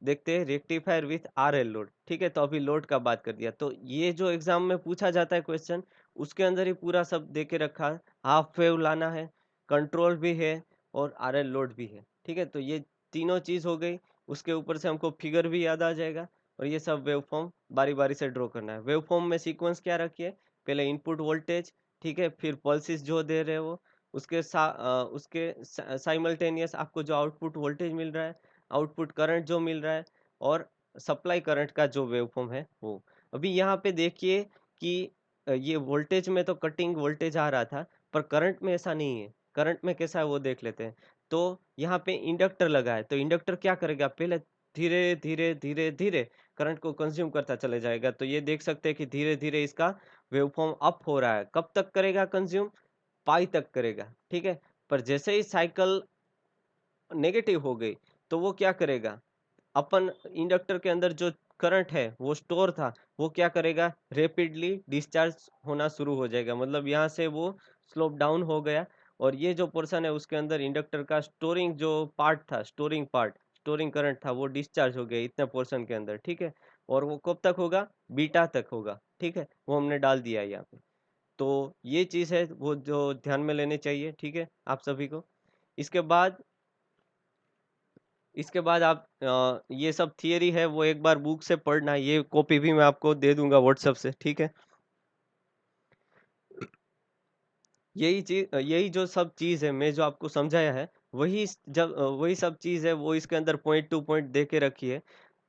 देखते हैं रेक्टिफायर विथ आरएल लोड। ठीक है, तो अभी लोड का बात कर दिया, तो ये जो एग्जाम में पूछा जाता है क्वेश्चन, उसके अंदर ही पूरा सब दे के रखा है। हाफ वेव लाना है, कंट्रोल भी है और आरएल लोड भी है। ठीक है, तो ये तीनों चीज हो गई। उसके ऊपर से हमको फिगर भी याद आ जाएगा और ये सब वेव फॉर्म बारी बारी से ड्रॉ करना है। वेव फॉर्म में सीक्वेंस क्या रखिए, पहले इनपुट वोल्टेज, ठीक है, फिर पल्सिस जो दे रहे हो उसके साइमल्टेनियस आपको जो आउटपुट वोल्टेज मिल रहा है, आउटपुट करंट जो मिल रहा है और सप्लाई करंट का जो वेवफॉर्म है वो। अभी यहाँ पे देखिए कि ये वोल्टेज में तो कटिंग वोल्टेज आ रहा था, पर करंट में ऐसा नहीं है। करंट में कैसा है वो देख लेते हैं। तो यहाँ पे इंडक्टर लगा है, तो इंडक्टर क्या करेगा, पहले धीरे धीरे धीरे धीरे करंट को कंज्यूम करता चले जाएगा। तो ये देख सकते हैं कि धीरे धीरे इसका वेवफॉर्म अप हो रहा है। कब तक करेगा कंज्यूम, पाई तक करेगा। ठीक है, पर जैसे ही साइकिल नेगेटिव हो गई, तो वो क्या करेगा, अपन इंडक्टर के अंदर जो करंट है वो स्टोर था, वो क्या करेगा, रैपिडली डिस्चार्ज होना शुरू हो जाएगा। मतलब यहाँ से वो स्लोप डाउन हो गया और ये जो पोर्शन है उसके अंदर इंडक्टर का स्टोरिंग जो पार्ट था, स्टोरिंग करंट था, वो डिस्चार्ज हो गया इतने पोर्शन के अंदर। ठीक है, और वो कब तक होगा, बीटा तक होगा। ठीक है, वो हमने डाल दिया है यहाँ पे। तो ये चीज़ है वो जो ध्यान में लेनी चाहिए। ठीक है, आप सभी को। इसके बाद इसके बाद आप ये सब थियरी है वो एक बार बुक से पढ़ना। ये कॉपी भी मैं आपको दे दूंगा व्हाट्सएप से। ठीक है, यही जो सब चीज है मैं जो आपको समझाया है, वही सब चीज है वो इसके अंदर पॉइंट टू पॉइंट दे के रखी है।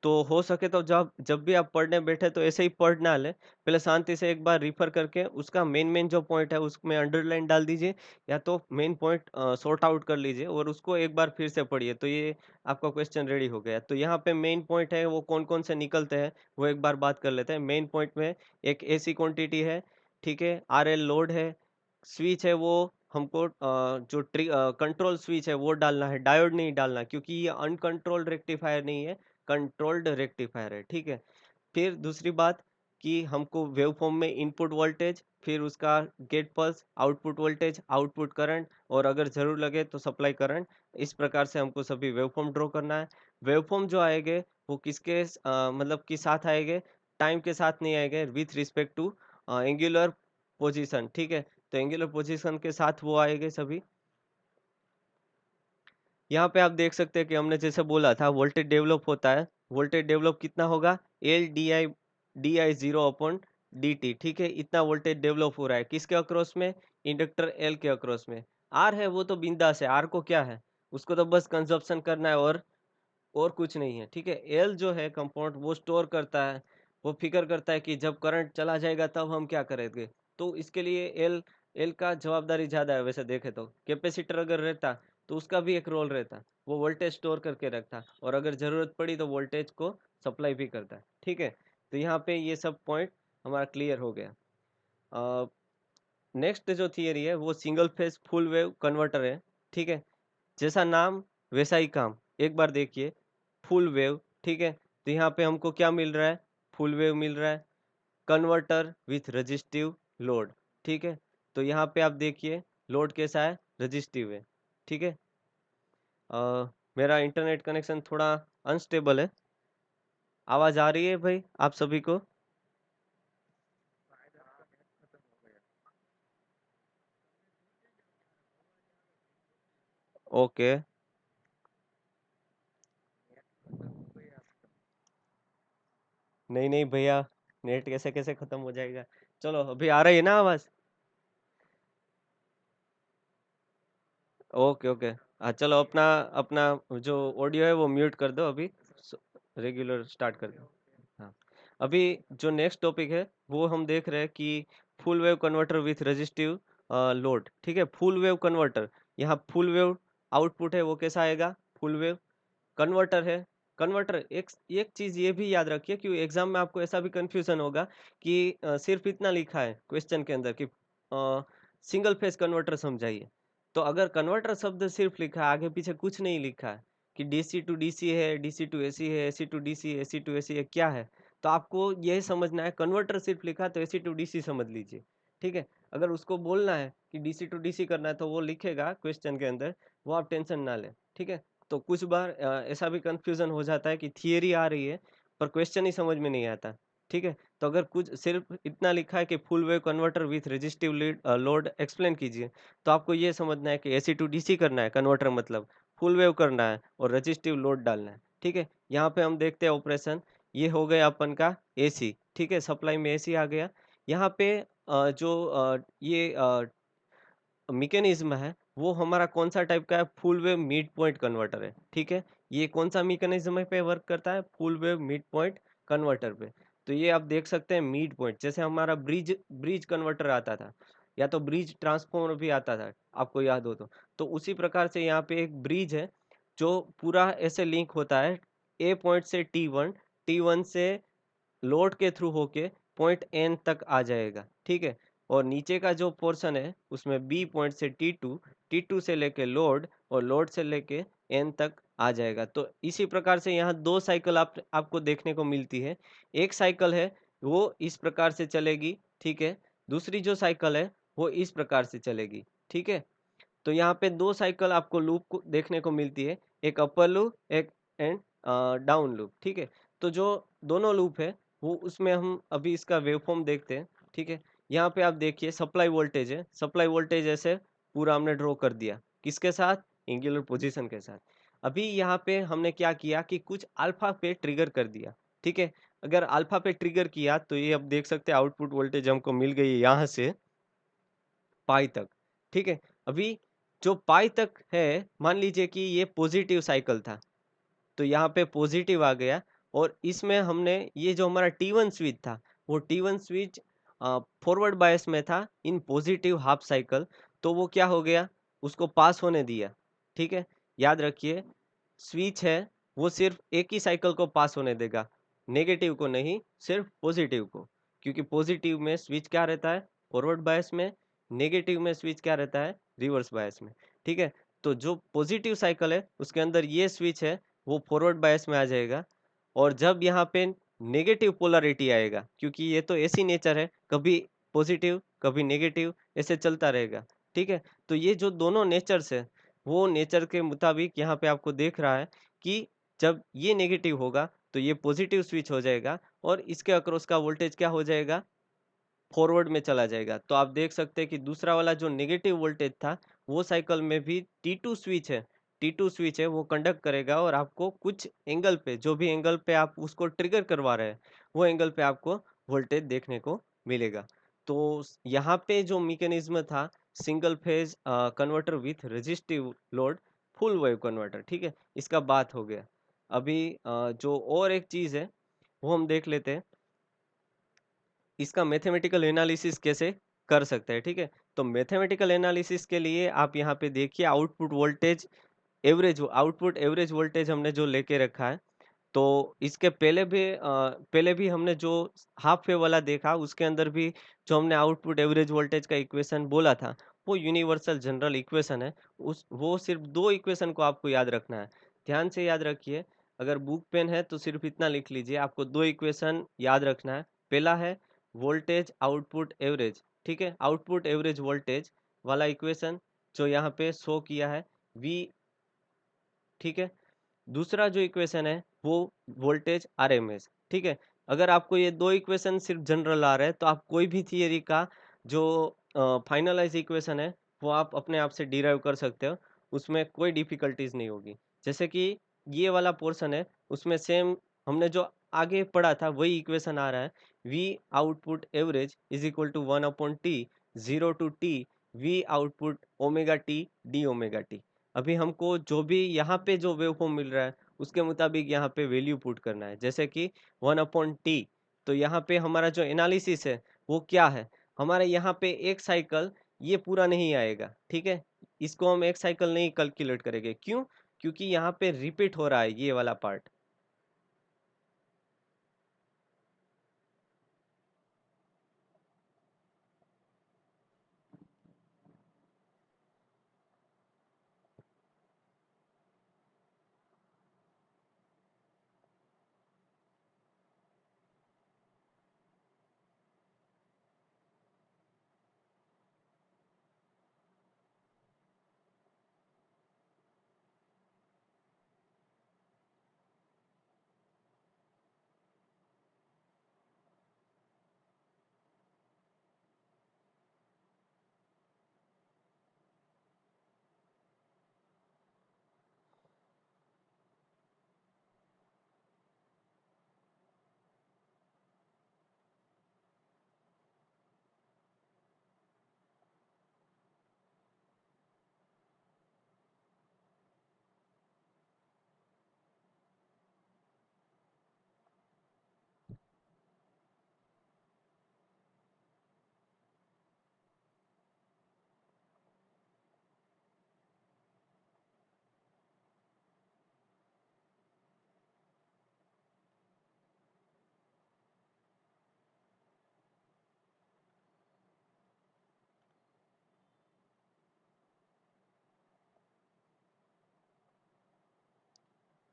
तो हो सके तो जब जब भी आप पढ़ने बैठे तो ऐसे ही पढ़ ना ले, पहले शांति से एक बार रिफर करके उसका मेन मेन जो पॉइंट है उसमें अंडरलाइन डाल दीजिए, या तो मेन पॉइंट सॉर्ट आउट कर लीजिए और उसको एक बार फिर से पढ़िए। तो ये आपका क्वेश्चन रेडी हो गया। तो यहाँ पे मेन पॉइंट है वो कौन कौन से निकलते हैं वो एक बार बात कर लेते हैं। मेन पॉइंट में एक एसी क्वांटिटी है, ठीक है, आरएल लोड है, स्विच है वो हमको जो कंट्रोल स्विच है वो डालना है, डायोड नहीं डालना, क्योंकि ये अनकंट्रोल्ड रेक्टिफायर नहीं है, कंट्रोल्ड रेक्टिफायर है। ठीक है, फिर दूसरी बात कि हमको वेव फॉर्म में इनपुट वोल्टेज, फिर उसका gate pulse, output voltage, output current और अगर जरूर लगे तो सप्लाई करंट, इस प्रकार से हमको सभी वेव फॉर्म ड्रॉ करना है। वेव फॉर्म जो आएंगे वो किसके मतलब कि साथ आएंगे, टाइम के साथ नहीं आएंगे, with respect to angular position. ठीक है, तो एंगुलर पोजीशन के साथ वो आएंगे सभी। यहाँ पे आप देख सकते हैं कि हमने जैसे बोला था वोल्टेज डेवलप होता है। वोल्टेज डेवलप कितना होगा, L D I zero upon D T. ठीक है, इतना वोल्टेज डेवलप हो रहा है किसके अक्रॉस में, इंडक्टर एल के अक्रॉस में। आर है वो तो बिंदास है, आर को क्या है, उसको तो बस कंजप्शन करना है और कुछ नहीं है। ठीक है, एल जो है कंपाउंड वो स्टोर करता है, वो फिक्र करता है कि जब करंट चला जाएगा तब हम क्या करेंगे। तो इसके लिए एल एल का जवाबदारी ज़्यादा है। वैसे देखे तो कैपेसिटर अगर रहता तो उसका भी एक रोल रहता, वो वोल्टेज स्टोर करके रखता और अगर ज़रूरत पड़ी तो वोल्टेज को सप्लाई भी करता है। ठीक है, तो यहाँ पे ये सब पॉइंट हमारा क्लियर हो गया। नेक्स्ट जो थियरी है वो single phase full wave converter है। ठीक है, जैसा नाम वैसा ही काम। एक बार देखिए, फुल वेव, ठीक है, तो यहाँ पे हमको क्या मिल रहा है, फुल वेव मिल रहा है, कन्वर्टर विथ रजिस्टिव लोड। ठीक है, तो यहाँ पे आप देखिए लोड कैसा है, रजिस्टिव है। ठीक है, मेरा इंटरनेट कनेक्शन थोड़ा अनस्टेबल है। आवाज़ आ रही है भाई आप सभी को? ओके। नहीं नहीं भैया, नेट कैसे कैसे खत्म हो जाएगा। चलो अभी आ रही है ना आवाज़? Okay okay. हाँ चलो, अपना अपना जो ऑडियो है वो म्यूट कर दो अभी, रेगुलर स्टार्ट कर दो। हाँ, अभी जो नेक्स्ट टॉपिक है वो हम देख रहे हैं कि full wave converter with resistive load. ठीक है, फुल वेव कन्वर्टर, यहाँ फुल वेव आउटपुट है वो कैसा आएगा, फुल वेव कन्वर्टर है। कन्वर्टर एक एक चीज ये भी याद रखिए कि एग्जाम में आपको ऐसा भी कंफ्यूजन होगा कि सिर्फ इतना लिखा है क्वेश्चन के अंदर कि सिंगल फेज कन्वर्टर समझाइए। तो अगर कन्वर्टर शब्द सिर्फ लिखा है, आगे पीछे कुछ नहीं लिखा है कि डीसी टू डीसी है, डीसी टू एसी है, AC to DC, AC to AC है, क्या है, तो आपको यह समझना है कन्वर्टर सिर्फ लिखा है तो एसी टू डीसी समझ लीजिए। ठीक है, अगर उसको बोलना है कि डीसी टू डीसी करना है तो वो लिखेगा क्वेश्चन के अंदर, वो आप टेंशन ना लें, ठीक है। तो कुछ बार ऐसा भी कंफ्यूजन हो जाता है कि थियरी आ रही है पर क्वेश्चन ही समझ में नहीं आता, ठीक है। तो अगर कुछ सिर्फ इतना लिखा है कि full wave converter with resistive load explain कीजिए, तो आपको ये समझना है कि एसी टू डीसी करना है, कन्वर्टर मतलब फुल वेव करना है और रेजिस्टिव लोड डालना है, ठीक है। यहाँ पे हम देखते हैं ऑपरेशन, ये हो गया अपन का एसी, ठीक है, सप्लाई में एसी आ गया। यहाँ पे ये मैकेनिज्म है, वो हमारा कौन-सा टाइप का है, full wave mid point converter है, ठीक है। ये कौन-सा मैकेनिज्म पे वर्क करता है, full wave mid point converter पे। तो ये आप देख सकते हैं मिड पॉइंट, जैसे हमारा ब्रिज ब्रिज कन्वर्टर आता था या तो ब्रिज ट्रांसफार्मर भी आता था, आपको याद हो तो। तो उसी प्रकार से यहाँ पे एक ब्रिज है, जो पूरा ऐसे लिंक होता है ए पॉइंट से टी वन, टी वन से लोड के थ्रू होके पॉइंट एन तक आ जाएगा, ठीक है। और नीचे का जो पोर्शन है उसमें बी पॉइंट से टी टू से लेके लोड और लोड से लेके एन तक आ जाएगा। तो इसी प्रकार से यहाँ दो साइकिल आपको देखने को मिलती है। एक साइकिल है वो इस प्रकार से चलेगी, ठीक है। दूसरी जो साइकिल है वो इस प्रकार से चलेगी, ठीक है। तो यहाँ पे दो साइकिल आपको लूप को देखने को मिलती है, एक अपर लूप एक एंड डाउन लूप, ठीक है। तो जो दोनों लूप है वो उसमें हम अभी इसका वेवफॉर्म देखते हैं, ठीक है। यहाँ पे आप देखिए सप्लाई वोल्टेज है, सप्लाई वोल्टेज ऐसे पूरा हमने ड्रॉ कर दिया, किसके साथ, एंगुलर पोजीशन के साथ। अभी यहाँ पे हमने क्या किया कि कुछ अल्फा पे ट्रिगर कर दिया, ठीक है। अगर अल्फा पे ट्रिगर किया तो ये अब देख सकते हैं आउटपुट वोल्टेज हमको मिल गई है यहाँ से पाई तक, ठीक है। अभी जो पाई तक है, मान लीजिए कि ये पॉजिटिव साइकिल था, तो यहाँ पे पॉजिटिव आ गया और इसमें हमने ये जो हमारा T1 स्विच था, वो T1 स्विच फॉरवर्ड बायस में था इन पॉजिटिव हाफ साइकिल, तो वो क्या हो गया, उसको पास होने दिया, ठीक है। याद रखिए स्विच है वो सिर्फ एक ही साइकिल को पास होने देगा, नेगेटिव को नहीं, सिर्फ पॉजिटिव को। क्योंकि पॉजिटिव में स्विच क्या रहता है, फॉरवर्ड बायस में, नेगेटिव में स्विच क्या रहता है, रिवर्स बायस में, ठीक है। तो जो पॉजिटिव साइकिल है उसके अंदर ये स्विच है वो फॉरवर्ड बायस में आ जाएगा। और जब यहाँ पे नेगेटिव पोलैरिटी आएगा, क्योंकि ये तो ऐसी नेचर है, कभी पॉजिटिव कभी नेगेटिव ऐसे चलता रहेगा, ठीक है। तो ये जो दोनों नेचर्स है, वो नेचर के मुताबिक यहाँ पे आपको देख रहा है कि जब ये नेगेटिव होगा तो ये पॉजिटिव स्विच हो जाएगा और इसके अक्रॉस का वोल्टेज क्या हो जाएगा, फॉरवर्ड में चला जाएगा। तो आप देख सकते हैं कि दूसरा वाला जो नेगेटिव वोल्टेज था, वो साइकिल में भी T2 स्विच है, T2 स्विच है वो कंडक्ट करेगा और आपको कुछ एंगल पे, जो भी एंगल पे आप उसको ट्रिगर करवा रहे हैं, वो एंगल पे आपको वोल्टेज देखने को मिलेगा। तो यहाँ पे जो मैकेनिज्म था, single phase converter with resistive load full wave converter, ठीक है, इसका बात हो गया। अभी जो और एक चीज है वो हम देख लेते हैं, इसका मैथमेटिकल एनालिसिस कैसे कर सकते हैं, ठीक है। तो मैथमेटिकल एनालिसिस के लिए आप यहाँ पे देखिए आउटपुट एवरेज वोल्टेज हमने जो लेके रखा है, तो इसके पहले भी हमने जो हाफ वेव वाला देखा उसके अंदर भी जो हमने आउटपुट एवरेज वोल्टेज का इक्वेशन बोला था, वो यूनिवर्सल जनरल इक्वेशन है। उस वो सिर्फ दो इक्वेशन को आपको याद रखना है, ध्यान से याद रखिए। अगर बुक पेन है तो सिर्फ इतना लिख लीजिए, आपको दो इक्वेशन याद रखना है। पहला है वोल्टेज आउटपुट एवरेज, ठीक है, आउटपुट एवरेज वोल्टेज वाला इक्वेशन जो यहाँ पे शो किया है वी, ठीक है। दूसरा जो इक्वेशन है वो वोल्टेज आरएमएस, ठीक है। अगर आपको ये दो इक्वेशन सिर्फ जनरल आ रहे हैं तो आप कोई भी थियरी का जो फाइनलाइज इक्वेशन है वो आप अपने आप से डिराइव कर सकते हो, उसमें कोई डिफिकल्टीज नहीं होगी। जैसे कि ये वाला पोर्शन है उसमें सेम हमने जो आगे पढ़ा था वही इक्वेशन आ रहा है, V output average is equal to 1/t, 0 to t V output omega T D omega T. अभी हमको जो भी यहाँ पे जो वेवफॉर्म मिल रहा है उसके मुताबिक यहाँ पे वैल्यू पुट करना है, जैसे कि 1/t। तो यहाँ पे हमारा जो एनालिसिस है वो क्या है, हमारे यहाँ पे एक साइकिल ये पूरा नहीं आएगा, ठीक है। इसको हम एक साइकिल नहीं कैलकुलेट करेंगे, क्यों, क्योंकि यहाँ पे रिपीट हो रहा है ये वाला पार्ट।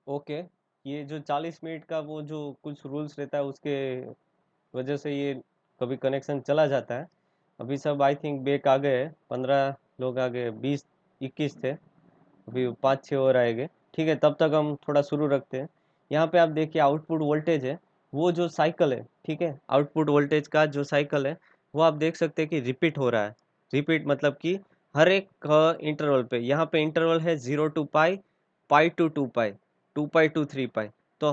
ओके, ये जो 40 मिनट का वो जो कुछ रूल्स रहता है उसके वजह से ये कभी कनेक्शन चला जाता है। अभी सब आई थिंक बैक आ गए हैं, 15 लोग आ गए, 20 21 थे, अभी 5 6 और आएंगे। ठीक है, तब तक हम थोड़ा शुरू रखते हैं। यहाँ पे आप देखिए आउटपुट वोल्टेज है, वो जो साइकिल है, ठीक है, आउटपुट वोल्टेज का जो साइकिल है वो आप देख सकते हैं कि रिपीट हो रहा है। रिपीट मतलब कि हर एक इंटरवल पे, यहाँ पे इंटरवल है 0 to pi, pi to pi to 3 pi. तो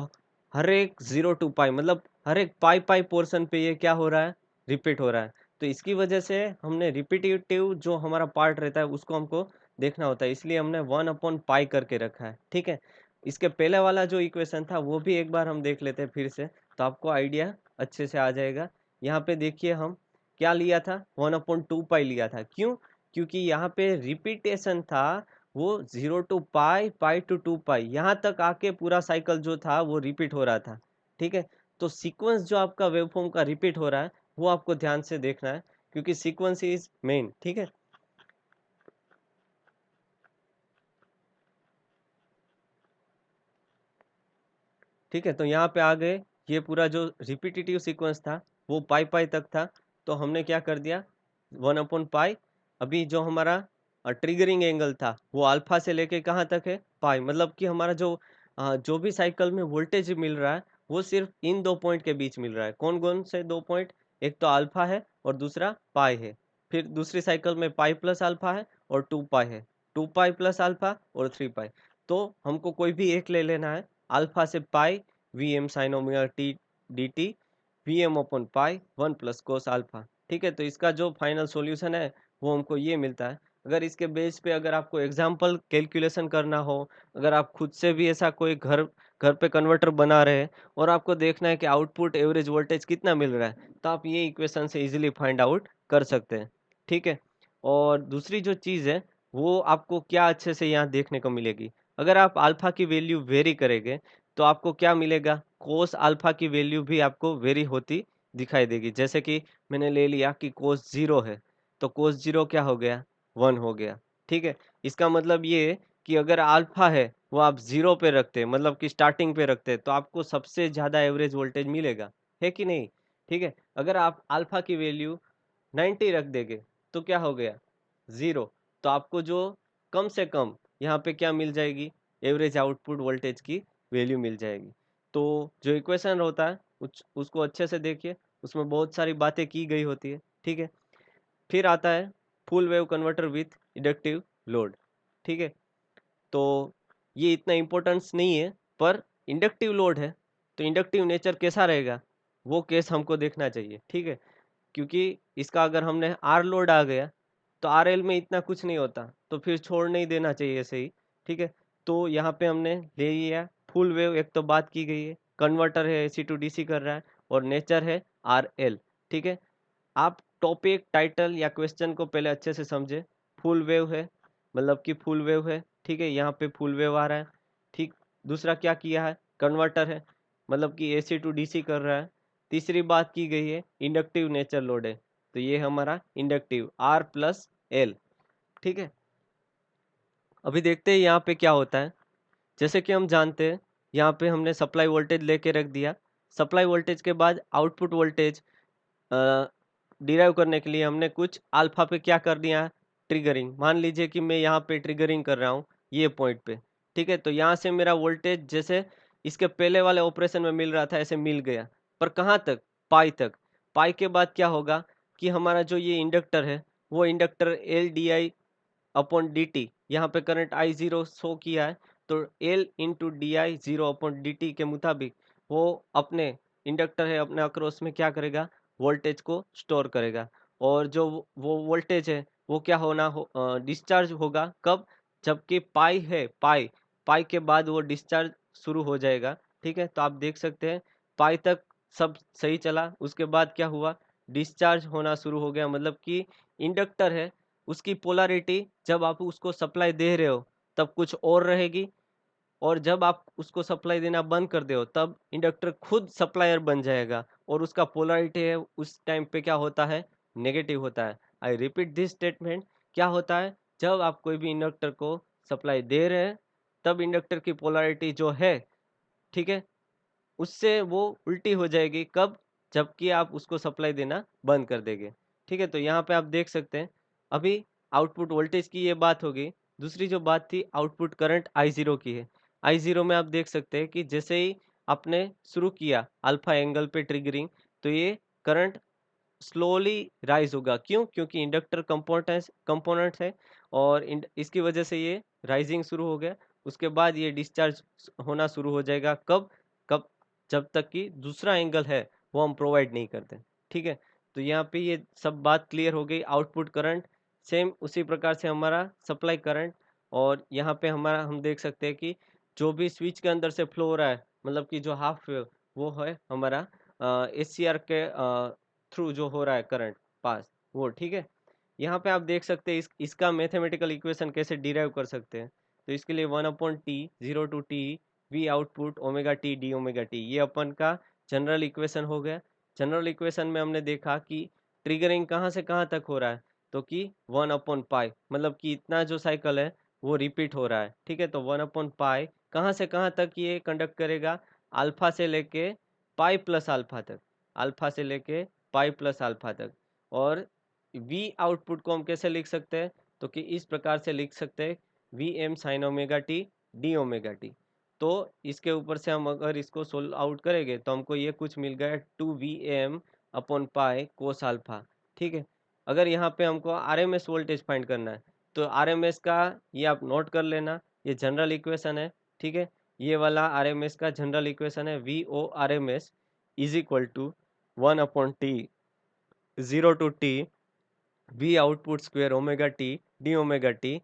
हर एक 0 to पाई मतलब हर एक पाई पाई पोर्शन पे ये क्या हो रहा है, रिपीट हो रहा है। तो इसकी वजह से हमने रिपीटेटिव जो हमारा पार्ट रहता है उसको हमको देखना होता है, इसलिए हमने 1/पाई करके रखा है। ठीक है, इसके पहले वाला जो इक्वेशन था वो भी एक बार हम देख लेते हैं फिर से, तो आपको आइडिया अच्छे से आ जाएगा। यहाँ पे देखिए हम क्या लिया था, 1/2 पाई लिया था। क्यों? क्योंकि यहाँ पे रिपीटेशन था, वो 0 to पाई, पाई to 2 पाई, यहाँ तक आके पूरा साइकिल जो था वो रिपीट हो रहा था। ठीक है, तो सीक्वेंस जो आपका वेवफॉर्म का रिपीट हो रहा है वो आपको ध्यान से देखना है, क्योंकि सीक्वेंस इज मेन। ठीक है, ठीक है, तो यहाँ पे आ गए। ये पूरा जो रिपीटेटिव सीक्वेंस था वो पाई पाई तक था, तो हमने क्या कर दिया, 1/पाई। अभी जो हमारा ट्रिगरिंग एंगल था वो अल्फा से लेके कहाँ तक है, पाई, मतलब कि हमारा जो भी साइकिल में वोल्टेज मिल रहा है वो सिर्फ इन दो पॉइंट के बीच मिल रहा है। कौन कौन से दो पॉइंट? एक तो अल्फा है और दूसरा पाई है। फिर दूसरी साइकिल में पाई प्लस अल्फा है और 2 पाई है, 2 पाई प्लस अल्फा और 3 पाई। तो हमको कोई भी एक ले लेना है, अल्फा से pi, V M sine omega T D T, V M अपन पाई 1 प्लस कोस अल्फा। ठीक है, तो इसका जो फाइनल सॉल्यूशन है वो हमको ये मिलता है। अगर इसके बेस पे अगर आपको एग्जाम्पल कैलकुलेशन करना हो, अगर आप खुद से भी ऐसा कोई घर घर पे कन्वर्टर बना रहे हैं और आपको देखना है कि आउटपुट एवरेज वोल्टेज कितना मिल रहा है, तो आप ये इक्वेशन से इजीली फाइंड आउट कर सकते हैं। ठीक है, और दूसरी जो चीज़ है वो आपको क्या अच्छे से यहाँ देखने को मिलेगी, अगर आप अल्फा की वैल्यू वेरी करेंगे तो आपको क्या मिलेगा, कोस अल्फा की वैल्यू भी आपको वेरी होती दिखाई देगी। जैसे कि मैंने ले लिया कि कोस 0 है, तो कोस 0 क्या हो गया, 1 हो गया। ठीक है, इसका मतलब ये है कि अगर अल्फा है वो आप 0 पे रखते हैं, मतलब कि स्टार्टिंग पे रखते हैं, तो आपको सबसे ज़्यादा एवरेज वोल्टेज मिलेगा, है कि नहीं? ठीक है, अगर आप अल्फा की वैल्यू 90 रख देंगे तो क्या हो गया, 0। तो आपको जो कम से कम यहाँ पे क्या मिल जाएगी, एवरेज आउटपुट वोल्टेज की वैल्यू मिल जाएगी। तो जो इक्वेशन होता है उसको अच्छे से देखिए, उसमें बहुत सारी बातें की गई होती है। ठीक है, फिर आता है full wave converter with inductive load. ठीक है, तो ये इतना इम्पोर्टेंस नहीं है, पर इंडक्टिव लोड है तो इंडक्टिव नेचर कैसा रहेगा वो केस हमको देखना चाहिए। ठीक है, क्योंकि इसका अगर हमने आर लोड आ गया तो आर एल में इतना कुछ नहीं होता, तो फिर छोड़ नहीं देना चाहिए ऐसे ही। ठीक है, तो यहाँ पे हमने ले लिया फुल वेव, एक तो बात की गई है, कन्वर्टर है एसी टू डीसी कर रहा है, और नेचर है आर एल। ठीक है, आप टॉपिक टाइटल या क्वेश्चन को पहले अच्छे से समझे। फुल वेव है मतलब कि फुल वेव है, ठीक है, यहाँ पे फुल वेव आ रहा है। ठीक, दूसरा क्या किया है, कन्वर्टर है मतलब कि एसी टू डीसी कर रहा है। तीसरी बात की गई है इंडक्टिव नेचर लोड है, तो ये हमारा इंडक्टिव आर प्लस एल। ठीक है, अभी देखते हैं यहाँ पे क्या होता है। जैसे कि हम जानते हैं, यहाँ पे हमने सप्लाई वोल्टेज लेके रख दिया। सप्लाई वोल्टेज के बाद आउटपुट वोल्टेज डिराइव करने के लिए हमने कुछ अल्फा पे क्या कर दिया, ट्रिगरिंग। मान लीजिए कि मैं यहाँ पे ट्रिगरिंग कर रहा हूँ ये पॉइंट पे। ठीक है, तो यहाँ से मेरा वोल्टेज जैसे इसके पहले वाले ऑपरेशन में मिल रहा था ऐसे मिल गया, पर कहाँ तक, पाई तक। पाई के बाद क्या होगा कि हमारा जो ये इंडक्टर है वो inductor L D I upon D T, यहाँ पे करंट आई जीरो शो किया है, तो L into D I zero upon D T के मुताबिक वो अपने इंडक्टर है अपने अक्रॉस में क्या करेगा, वोल्टेज को स्टोर करेगा। और जो वो वोल्टेज है वो क्या डिस्चार्ज होगा कब, जबकि पाई है, पाई पाई के बाद वो डिस्चार्ज शुरू हो जाएगा। ठीक है, तो आप देख सकते हैं पाई तक सब सही चला, उसके बाद क्या हुआ, डिस्चार्ज होना शुरू हो गया। मतलब कि इंडक्टर है उसकी पोलैरिटी जब आप उसको सप्लाई दे रहे हो तब कुछ और रहेगी, और जब आप उसको सप्लाई देना बंद कर दे हो तब इंडक्टर खुद सप्लायर बन जाएगा, और उसका पोलैरिटी है उस टाइम पे क्या होता है, नेगेटिव होता है। आई रिपीट दिस स्टेटमेंट, क्या होता है जब आप कोई भी इंडक्टर को सप्लाई दे रहे हैं तब इंडक्टर की पोलैरिटी जो है, ठीक है, उससे वो उल्टी हो जाएगी। कब? जबकि आप उसको सप्लाई देना बंद कर देंगे। ठीक है, तो यहाँ पे आप देख सकते हैं, अभी आउटपुट वोल्टेज की ये बात हो गई। दूसरी जो बात थी आउटपुट करंट I0 की है। I0 में आप देख सकते हैं कि जैसे ही आपने शुरू किया अल्फा एंगल पे ट्रिगरिंग, तो ये करंट स्लोली राइज होगा। क्यों? क्योंकि इंडक्टर कंपोनेंट है और इसकी वजह से ये राइजिंग शुरू हो गया। उसके बाद ये डिस्चार्ज होना शुरू हो जाएगा। कब? कब? जब तक कि दूसरा एंगल है वो हम प्रोवाइड नहीं करते। ठीक है, तो यहाँ पे ये सब बात क्लियर हो गई। आउटपुट करंट सेम उसी प्रकार से हमारा सप्लाई करंट, और यहाँ पे हमारा हम देख सकते हैं कि जो भी स्विच के अंदर से फ्लो हो रहा है, मतलब कि जो हाफ वेव, वो है हमारा एसीआर के थ्रू जो हो रहा है करंट पास, वो। ठीक है, यहाँ पे आप देख सकते हैं इसका मैथमेटिकल इक्वेशन कैसे डिराइव कर सकते हैं। तो इसके लिए 1/t 0 to t V output omega T D omega T, ये अपन का जनरल इक्वेशन हो गया। जनरल इक्वेशन में हमने देखा कि ट्रिगरिंग कहाँ से कहाँ तक हो रहा है, तो कि 1/पाई, मतलब कि इतना जो साइकिल है वो रिपीट हो रहा है। ठीक है, तो 1/पाई कहाँ से कहाँ तक ये कंडक्ट करेगा, अल्फा से लेके पाई प्लस अल्फा तक, अल्फा से लेके पाई प्लस अल्फा तक। और वी आउटपुट को हम कैसे लिख सकते हैं, तो कि इस प्रकार से लिख सकते हैं, V M sine omega T D omega T. तो इसके ऊपर से हम अगर इसको सोल्व आउट करेंगे तो हमको ये कुछ मिल गया 2Vm/पाई कोस अल्फा। ठीक है, अगर यहाँ पे हमको आरएमएस वोल्टेज फाइंड करना है, तो आरएमएस का ये आप नोट कर लेना, ये जनरल इक्वेशन है। ठीक है, ये वाला आरएमएस का जनरल इक्वेशन है, V O R M S is equal to 1/t 0 to t V output square omega T D omega T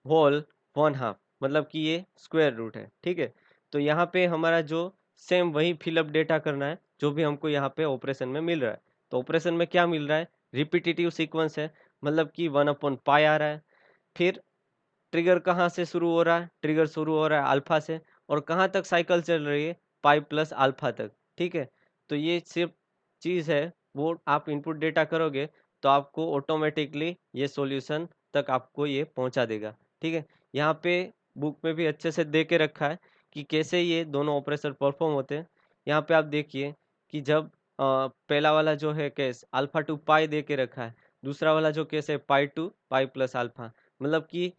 whole 1/2, मतलब कि ये स्क्वायर रूट है। ठीक है, तो यहाँ पे हमारा जो सेम वही फिलअप डेटा करना है जो भी हमको यहाँ पे ऑपरेशन में मिल रहा है। तो ऑपरेशन में क्या मिल रहा है, रिपीटेटिव सीक्वेंस है, मतलब कि 1/पाई आ रहा है। फिर ट्रिगर कहाँ से शुरू हो रहा है, ट्रिगर शुरू हो रहा है अल्फा से, और कहाँ तक साइकिल चल रही है, पाई प्लस अल्फा तक। ठीक है, तो ये सिर्फ चीज़ है, वो आप इनपुट डेटा करोगे तो आपको ऑटोमेटिकली ये सॉल्यूशन तक आपको ये पहुंचा देगा। ठीक है, यहाँ पे बुक में भी अच्छे से दे के रखा है कि कैसे ये दोनों ऑपरेशन परफॉर्म होते हैं। यहाँ पे आप देखिए कि जब पहला वाला जो है केस अल्फा टू पाई दे के रखा है, दूसरा वाला जो केस है पाई टू पाई प्लस अल्फा, मतलब कि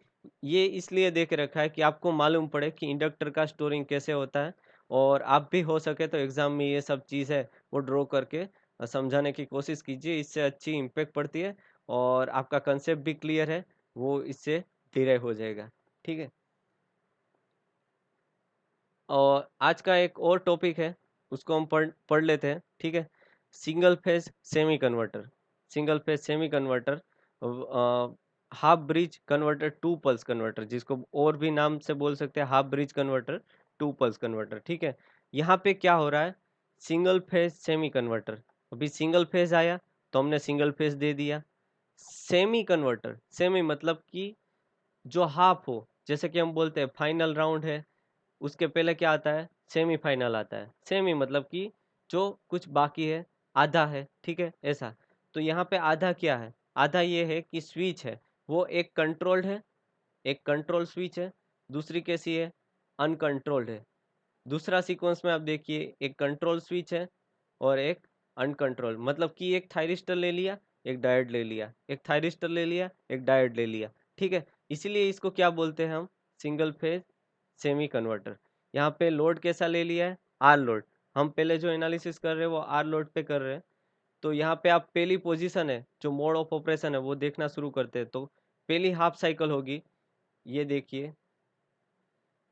ये इसलिए दे के रखा है कि आपको मालूम पड़े कि इंडक्टर का स्टोरिंग कैसे होता है, और आप भी हो सके तो एग्जाम में ये सब चीज़ है वो ड्रॉ करके समझाने की कोशिश कीजिए। इससे अच्छी इम्पैक्ट पड़ती है और आपका कंसेप्ट भी क्लियर है, वो इससे डिराइव हो जाएगा। ठीक है, और आज का एक और टॉपिक है, उसको हम पढ़ पढ़ लेते हैं। ठीक है, single phase semi converter. Single phase semi converter, half bridge converter, two pulse converter, जिसको और भी नाम से बोल सकते हैं, half bridge converter, two pulse converter. ठीक है, यहाँ पे क्या हो रहा है, सिंगल फेज सेमी कन्वर्टर, अभी सिंगल फेज आया तो हमने सिंगल फेज दे दिया। सेमी कन्वर्टर, सेमी मतलब कि जो हाफ हो, जैसे कि हम बोलते हैं फाइनल राउंड है, उसके पहले क्या आता है, सेमीफाइनल आता है। सेमी मतलब कि जो कुछ बाकी है, आधा है। ठीक है, ऐसा। तो यहाँ पे आधा क्या है, आधा ये है कि स्विच है, वो एक कंट्रोल्ड है, एक कंट्रोल स्विच है। दूसरी कैसी है, अनकंट्रोल्ड है। दूसरा सीक्वेंस में आप देखिए, एक कंट्रोल स्विच है और एक अनकंट्रोल, मतलब कि एक थायरिस्टर ले लिया, एक डायोड ले लिया, एक थायरिस्टर ले लिया, एक डायोड ले लिया। ठीक है, इसीलिए इसको क्या बोलते हैं हम, सिंगल फेज सेमी कन्वर्टर। यहाँ पे लोड कैसा ले लिया है, आर लोड। हम पहले जो एनालिसिस कर रहे हैं वो आर लोड पे कर रहे हैं। तो यहाँ पे आप पहली पोजीशन है जो मोड ऑफ ऑपरेशन है वो देखना शुरू करते हैं, तो पहली हाफ साइकिल होगी, ये देखिए,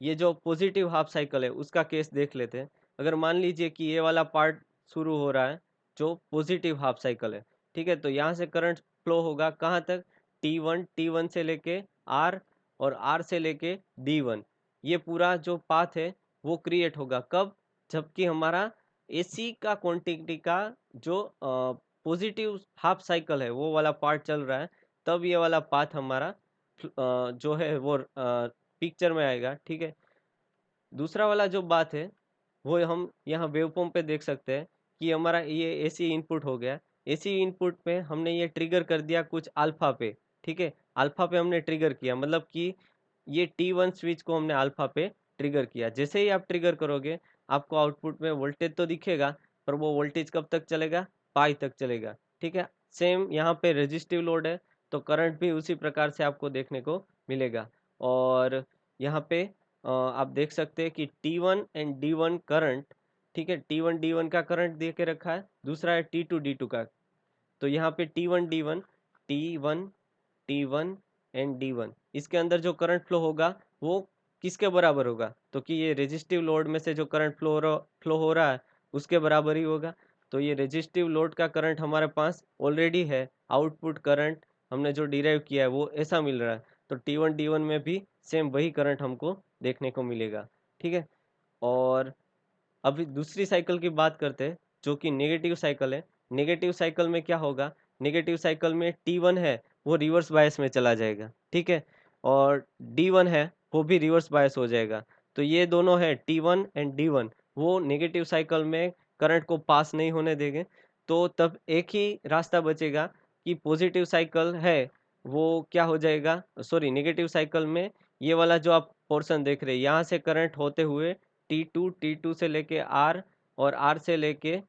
ये जो पॉजिटिव हाफ साइकिल है उसका केस देख लेते हैं। अगर मान लीजिए कि ये वाला पार्ट शुरू हो रहा है जो पॉजिटिव हाफ साइकिल है, ठीक है, तो यहाँ से करंट फ्लो होगा कहाँ तक, T1 से लेके R, और R से लेके D1। ये पूरा जो पाथ है वो क्रिएट होगा कब, जबकि हमारा AC का क्वांटिटी का जो पॉजिटिव हाफ साइकिल है वो वाला पार्ट चल रहा है, तब ये वाला पाथ हमारा जो है वो पिक्चर में आएगा। ठीक है, दूसरा वाला जो बात है वो हम यहाँ वेवफॉर्म पे देख सकते हैं कि हमारा ये एसी इनपुट हो गया। एसी इनपुट पे हमने ये ट्रिगर कर दिया कुछ अल्फा पे। ठीक है, अल्फा पे हमने ट्रिगर किया, मतलब कि ये T1 स्विच को हमने अल्फा पे ट्रिगर किया। जैसे ही आप ट्रिगर करोगे आपको आउटपुट में वोल्टेज तो दिखेगा, पर वो वोल्टेज कब तक चलेगा, पाई तक चलेगा। ठीक है, सेम यहाँ पे रेजिस्टिव लोड है तो करंट भी उसी प्रकार से आपको देखने को मिलेगा। और यहाँ पे आप देख सकते हैं कि T1 एंड D1 करंट, ठीक है, T1 D1 का करंट दे के रखा है, दूसरा है T2 D2 का। तो यहाँ पे T1 D1, T1 T1 and D1, इसके अंदर जो करंट फ्लो होगा वो किसके बराबर होगा, तो कि ये रेजिस्टिव लोड में से जो करंट फ्लो हो रहा है उसके बराबर ही होगा। तो ये रेजिस्टिव लोड का करंट हमारे पास ऑलरेडी है, आउटपुट करंट हमने जो डिराइव किया है वो ऐसा मिल रहा है। तो T1 D1 में भी सेम वही करंट हमको देखने को मिलेगा। ठीक है, और अभी दूसरी साइकिल की बात करते हैं जो कि नेगेटिव साइकिल है। नेगेटिव साइकिल में क्या होगा, नेगेटिव साइकिल में T1 है वो रिवर्स बायस में चला जाएगा। ठीक है, और D1 है वो भी रिवर्स बायस हो जाएगा। तो ये दोनों है T1 एंड D1, वो नेगेटिव साइकिल में करंट को पास नहीं होने देंगे। तो तब एक ही रास्ता बचेगा कि पॉजिटिव साइकिल है वो क्या हो जाएगा, सॉरी, नेगेटिव साइकिल में ये वाला जो आप पोर्शन देख रहे हैं यहाँ से करंट होते हुए T2 से लेके R और R से लेके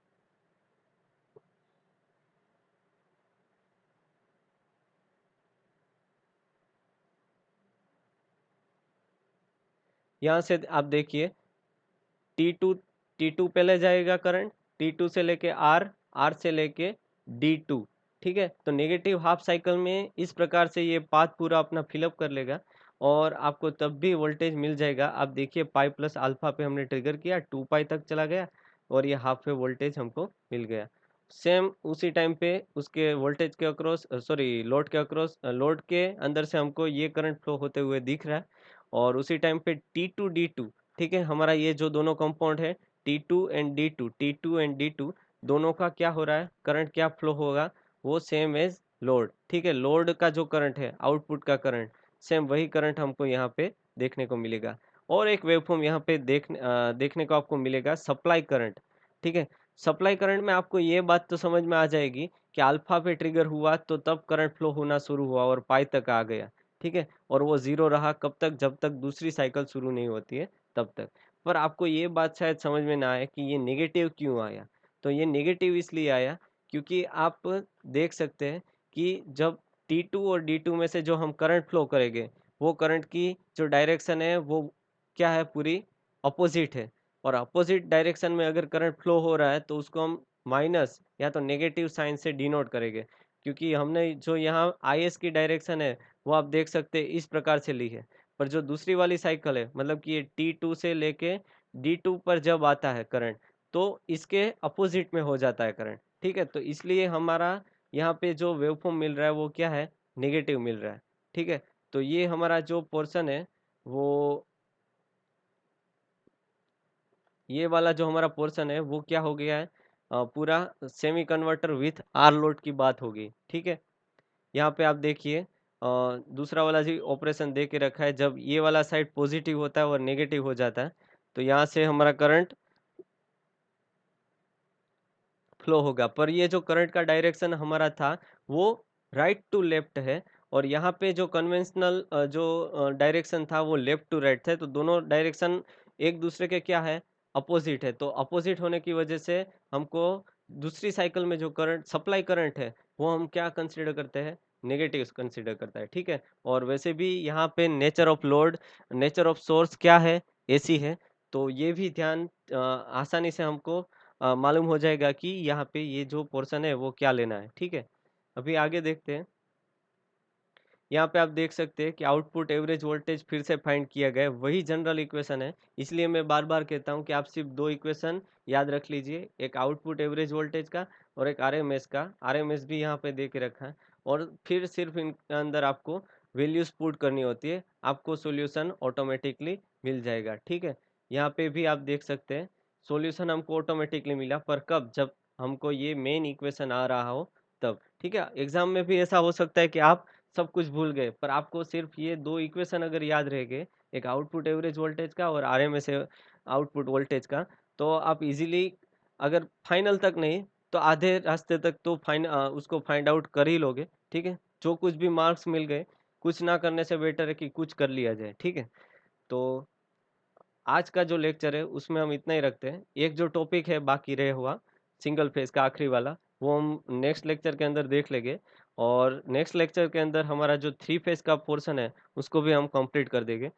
यहाँ से आप देखिए T2, T2 पे ले जाएगा करंट, T2 से लेके R, R से लेके D2। ठीक है, तो नेगेटिव हाफ साइकिल में इस प्रकार से ये पाथ पूरा अपना फिलअप कर लेगा और आपको तब भी वोल्टेज मिल जाएगा। आप देखिए पाई प्लस अल्फा पे हमने ट्रिगर किया, 2 पाई तक चला गया और ये हाफ पे वोल्टेज हमको मिल गया। सेम उसी टाइम पे उसके वोल्टेज के अक्रॉस, सॉरी, लोड के अक्रॉस, लोड के अंदर से हमको ये करंट फ्लो होते हुए दिख रहा है। और उसी टाइम पे T2 D2, ठीक है, हमारा ये जो दोनों कंपाउंड है T2 एंड D2 दोनों का क्या हो रहा है, करंट क्या फ्लो होगा, वो सेम एज लोड। ठीक है, लोड का जो करंट है, आउटपुट का करंट, सेम वही करंट हमको यहाँ पे देखने को मिलेगा। और एक वेवफॉर्म यहाँ पे देखने को आपको मिलेगा, सप्लाई करंट। ठीक है, सप्लाई करंट में आपको ये बात तो समझ में आ जाएगी कि अल्फा पे ट्रिगर हुआ तो तब करंट फ्लो होना शुरू हुआ और पाई तक आ गया। ठीक है, और वो जीरो रहा कब तक, जब तक दूसरी साइकिल शुरू नहीं होती है तब तक। पर आपको ये बात शायद समझ में ना आए कि ये नेगेटिव क्यों आया। तो ये नेगेटिव इसलिए आया क्योंकि आप देख सकते हैं कि जब T2 और D2 में से जो हम करंट फ्लो करेंगे वो करंट की जो डायरेक्शन है वो क्या है, पूरी अपोजिट है। और अपोजिट डायरेक्शन में अगर करंट फ्लो हो रहा है तो उसको हम माइनस या तो नेगेटिव साइन से डिनोट करेंगे। क्योंकि हमने जो यहाँ IS की डायरेक्शन है वो आप देख सकते हैं इस प्रकार से ली है। पर जो दूसरी वाली साइकिल है, मतलब कि ये T2 से लेके D2 पर जब आता है करंट तो इसके अपोजिट में हो जाता है करंट। ठीक है, तो इसलिए हमारा यहाँ पे जो वेवफॉर्म मिल रहा है वो क्या है, नेगेटिव मिल रहा है। ठीक है, तो ये हमारा जो पोर्शन है वो, ये वाला जो हमारा पोर्शन है वो क्या हो गया है, पूरा semi converter with R load की बात होगी। ठीक है, यहाँ पे आप देखिए दूसरा वाला जी ऑपरेशन दे के रखा है, जब ये वाला साइड पॉजिटिव होता है और नेगेटिव हो जाता है तो यहाँ से हमारा करंट फ्लो होगा। पर ये जो करंट का डायरेक्शन हमारा था वो राइट टू लेफ्ट है और यहाँ पे जो कन्वेंशनल जो डायरेक्शन था वो लेफ्ट टू राइट थे। तो दोनों डायरेक्शन एक दूसरे के क्या है, अपोजिट है। तो अपोजिट होने की वजह से हमको दूसरी साइकिल में जो करंट, सप्लाई करंट है, वो हम क्या कंसिडर करते हैं, नेगेटिव कंसिडर करता है। ठीक है, और वैसे भी यहाँ पे nature of load, nature of source क्या है, एसी है। तो ये भी ध्यान आसानी से हमको मालूम हो जाएगा कि यहाँ पे ये जो पोर्शन है वो क्या लेना है। ठीक है, अभी आगे देखते हैं। यहाँ पे आप देख सकते हैं कि आउटपुट एवरेज वोल्टेज फिर से फाइंड किया गया है, वही जनरल इक्वेशन है। इसलिए मैं बार बार कहता हूँ कि आप सिर्फ दो इक्वेशन याद रख लीजिए, एक आउटपुट एवरेज वोल्टेज का और एक आरएमएस का। आरएमएस भी यहाँ पे दे के रखा है और फिर सिर्फ इनके अंदर आपको वैल्यूज पुट करनी होती है, आपको सॉल्यूशन ऑटोमेटिकली मिल जाएगा। ठीक है, यहाँ पे भी आप देख सकते हैं सॉल्यूशन हमको ऑटोमेटिकली मिला, पर कब, जब हमको ये मेन इक्वेशन आ रहा हो तब। ठीक है, एग्जाम में भी ऐसा हो सकता है कि आप सब कुछ भूल गए पर आपको सिर्फ ये दो इक्वेशन अगर याद रह गए, एक आउटपुट एवरेज वोल्टेज का और आरएमएस आउटपुट वोल्टेज का, तो आप इजीली, अगर फाइनल तक नहीं तो आधे रास्ते तक तो उसको फाइंड आउट कर ही लोगे। ठीक है, जो कुछ भी मार्क्स मिल गए कुछ ना करने से बेटर है कि कुछ कर लिया जाए, ठीक है? तो आज का जो लेक्चर है उसमें हम इतना ही रखते हैं। एक जो टॉपिक है बाकी रह हुआ सिंगल फेज का आखिरी वाला, वो हम नेक्स्ट लेक्चर के अंदर देख लेंगे, और नेक्स्ट लेक्चर के अंदर हमारा जो थ्री फेज का पोर्शन है उसको भी हम कंप्लीट कर देंगे।